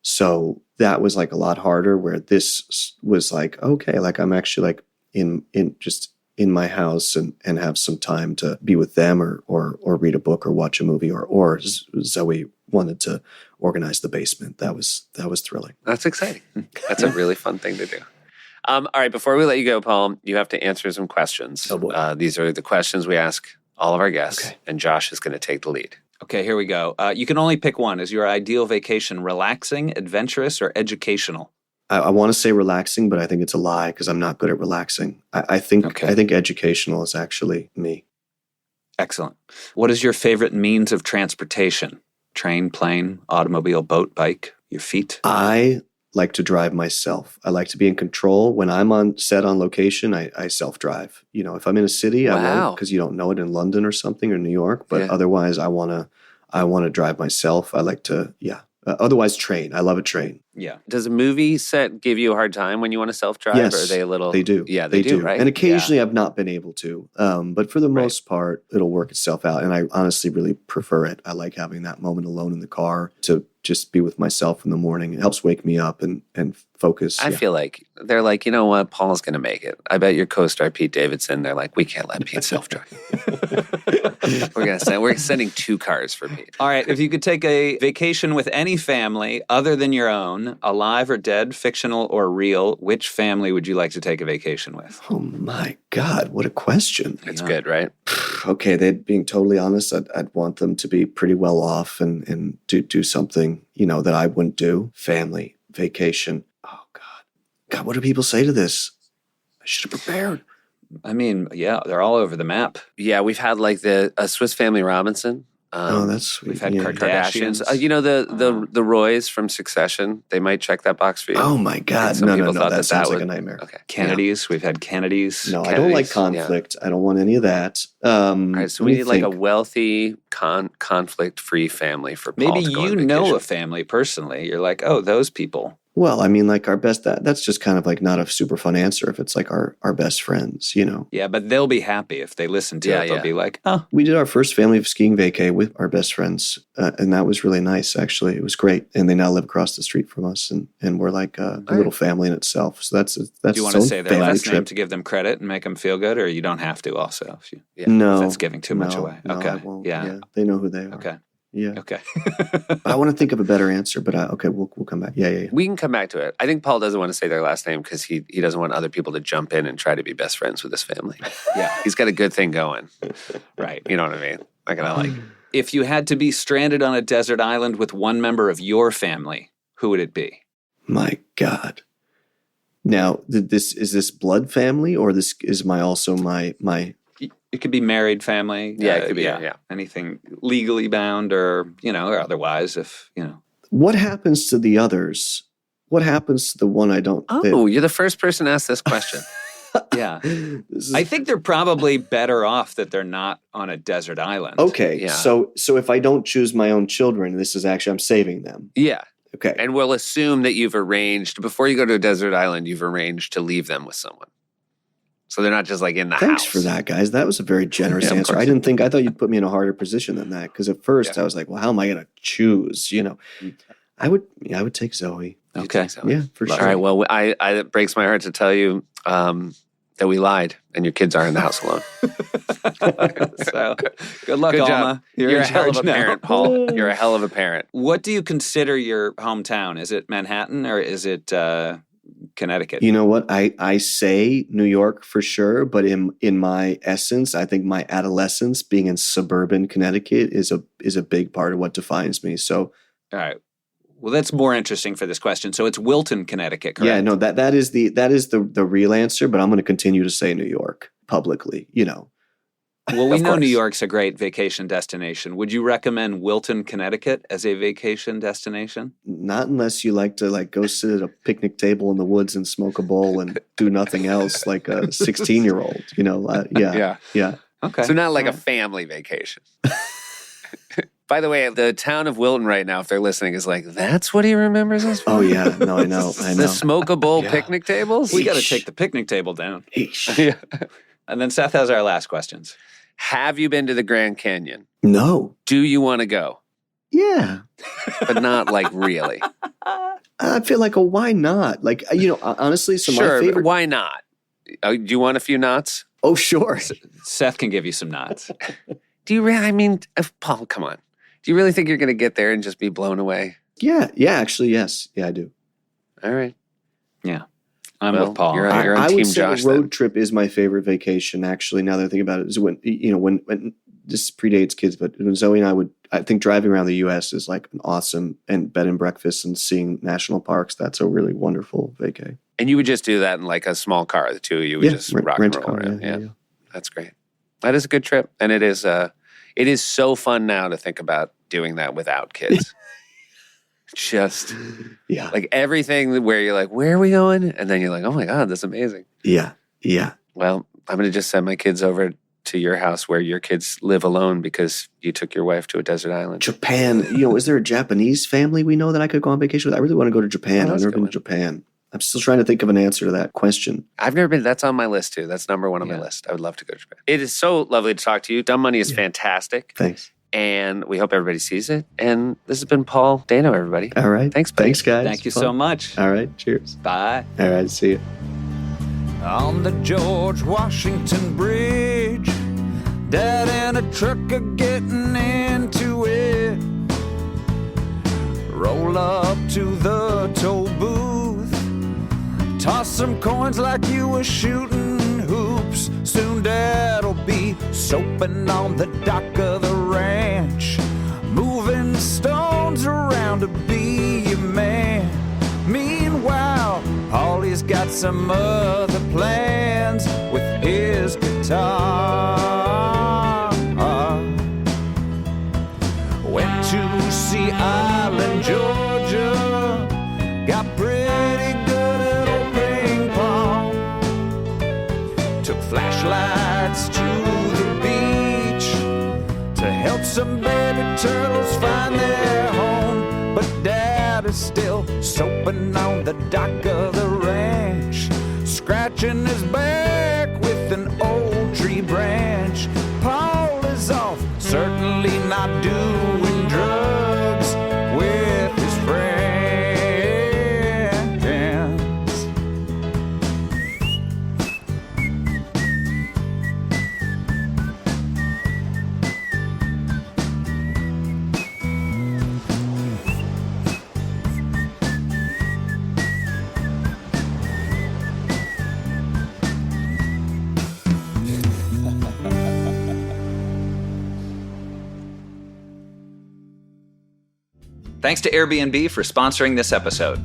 So that was like a lot harder where this was like, okay, like I'm actually like in in my house and have some time to be with them or read a book or watch a movie or Zoe wanted to organize the basement. That was thrilling. That's exciting. That's a really fun thing to do. All right, before we let you go, Paul, you have to answer some questions. Oh, boy. These are the questions we ask all of our guests, Okay. and Josh is going to take the lead. Okay, here we go. You can only pick one. Is your ideal vacation relaxing, adventurous, or educational? I want to say relaxing, but I think it's a lie because I'm not good at relaxing. I think educational is actually me. Excellent. What is your favorite means of transportation? Train, plane, automobile, boat, bike, your feet? I like to drive myself. I like to be in control. When I'm on set on location, I self-drive. If I'm in a city, I won't because you don't know it in London or something or New York. But otherwise, I want to drive myself. I like to, otherwise, train. I love a train. Yeah. Does a movie set give you a hard time when you want to self-drive? Yes, or are they a little? They do. Yeah, they do, right? And occasionally I've not been able to. But for the most part, it'll work itself out. And I honestly really prefer it. I like having that moment alone in the car to just be with myself in the morning. It helps wake me up and focus. I feel like they're like, you know what? Paul's going to make it. I bet your co-star Pete Davidson, they're like, we can't let Pete self-drive. We're sending 2 cars for Pete. All right. If you could take a vacation with any family other than your own, alive or dead, fictional or real, which family would you like to take a vacation with? Oh my God, what a question. It's good, right? Okay, being totally honest, I'd want them to be pretty well off and do something, that I wouldn't do. Family, vacation. Oh God, what do people say to this? I should have prepared. I mean, yeah, they're all over the map. Yeah, we've had like the Swiss Family Robinson. That's sweet. We've had Kardashians. Kardashians. The Roys from Succession. They might check that box for you. Oh my God, Some people thought that sounds like would, a nightmare. Okay. Kennedys. We've had Kennedys. No, Kennedys, I don't like conflict. I don't want any of that. All right, so we need like a wealthy, conflict-free family for Paul Maybe to go on you know vacation. a family personally. You're like, oh, those people. Well, I mean, like our best, that's just kind of like not a super fun answer if it's like our best friends, Yeah, but they'll be happy if they listen to it. They'll be like, oh. We did our first family skiing vacay with our best friends, and that was really nice, actually. It was great. And they now live across the street from us, and we're like a little family in itself. So that's Do you want to say their last name to give them credit and make them feel good, or you don't have to also? No. If that's giving too much away. No, Okay. I won't. Yeah. They know who they are. Okay. Yeah. Okay. I want to think of a better answer, but we'll come back. Yeah. We can come back to it. I think Paul doesn't want to say their last name because he doesn't want other people to jump in and try to be best friends with his family. Yeah. He's got a good thing going. Right. You know what I mean? Not gonna like. If you had to be stranded on a desert island with one member of your family, who would it be? My God. Now, is this blood family, or this is my It could be married family. Yeah, it could be. Yeah. Anything legally bound or otherwise if. What happens to the others? What happens to the one I don't? Oh, you're the first person to ask this question. Yeah. I think they're probably better off that they're not on a desert island. Okay. Yeah. So if I don't choose my own children, this is actually I'm saving them. Yeah. Okay. And we'll assume that you've arranged, before you go to a desert island, you've arranged to leave them with someone. So they're not just like in the house. Thanks for that, guys. That was a very generous answer. I thought you'd put me in a harder position than that. Because at first I was like, well, how am I going to choose? I would take Zoe. Okay. Yeah, for sure. All right. Well, it breaks my heart to tell you that we lied and your kids are in the house alone. So good luck, Good Alma. job. You're a hell of a now. parent, Paul. You're a hell of a parent. What do you consider your hometown? Is it Manhattan or is it Connecticut? You know what? I say New York for sure, but in my essence, I think my adolescence being in suburban Connecticut is a big part of what defines me. So, all right. Well, that's more interesting for this question. So it's Wilton, Connecticut, correct? Yeah, no, that is the real answer, but I'm going to continue to say New York publicly, Well, we Of know New course. York's a great vacation destination. Would you recommend Wilton, Connecticut as a vacation destination? Not unless you like to go sit at a picnic table in the woods and smoke a bowl and do nothing else like a 16-year-old, Yeah. Okay. So not like a family vacation. By the way, the town of Wilton right now, if they're listening, is like, that's what he remembers us for? Oh, yeah. No, I know. The smoke-a-bowl Yeah. picnic tables? We got to take the picnic table down. Eesh. Yeah. And then Seth has our last questions. Have you been to the Grand Canyon? No. Do you want to go? Yeah. But not like really. I feel like, why not? Honestly, so Sure, my but favorite. why not? Do you want a few knots? Oh, sure. Seth can give you some nods. Do you really? I mean, Paul, come on. Do you really think you're going to get there and just be blown away? Yeah, actually, yes. Yeah, I do. All right. Yeah. I'm Well, with Paul. you're on I Team would say Josh a road then. trip is my favorite vacation. Actually, now that I think about it, is when this predates kids, but when Zoe and I think driving around the U.S. is like an awesome and bed and breakfast and seeing national parks. That's a really wonderful vacay. And you would just do that in like a small car. The two of you would just rock and rent a roll car, around. yeah. That's great. That is a good trip, and it is so fun now to think about doing that without kids. Just like everything where you're like, where are we going? And then you're like, oh my God, that's amazing. Yeah. Well, I'm going to just send my kids over to your house where your kids live alone because you took your wife to a desert island. Japan. Is there a Japanese family we know that I could go on vacation with? I really want to go to Japan. I've never been to Japan. I'm still trying to think of an answer to that question. I've never been. That's on my list too. That's number one on my list. I would love to go to Japan. It is so lovely to talk to you. Dumb Money is fantastic. Thanks. And we hope everybody sees it. And this has been Paul Dano, everybody. All right. Thanks, buddy. Thanks, guys. Thank you so much. All right. Cheers. Bye. All right. See you. On the George Washington Bridge, Dad and a truck are getting into it. Roll up to the toll booth, toss some coins like you were shooting hoops. Soon Dad'll be soaping on the dock of the ranch, moving stones around to be your man. Meanwhile, Paulie's got some other plans with his guitar. Went to Sea Island, Georgia, got pretty good at old ping pong. Took flashlights to the beach to help some baby turtles find their home. But Dad is still soaping on the dock of the ranch, scratching his back with an old tree branch. Paul is off, certainly not doing drugs with his friends. Thanks to Airbnb for sponsoring this episode.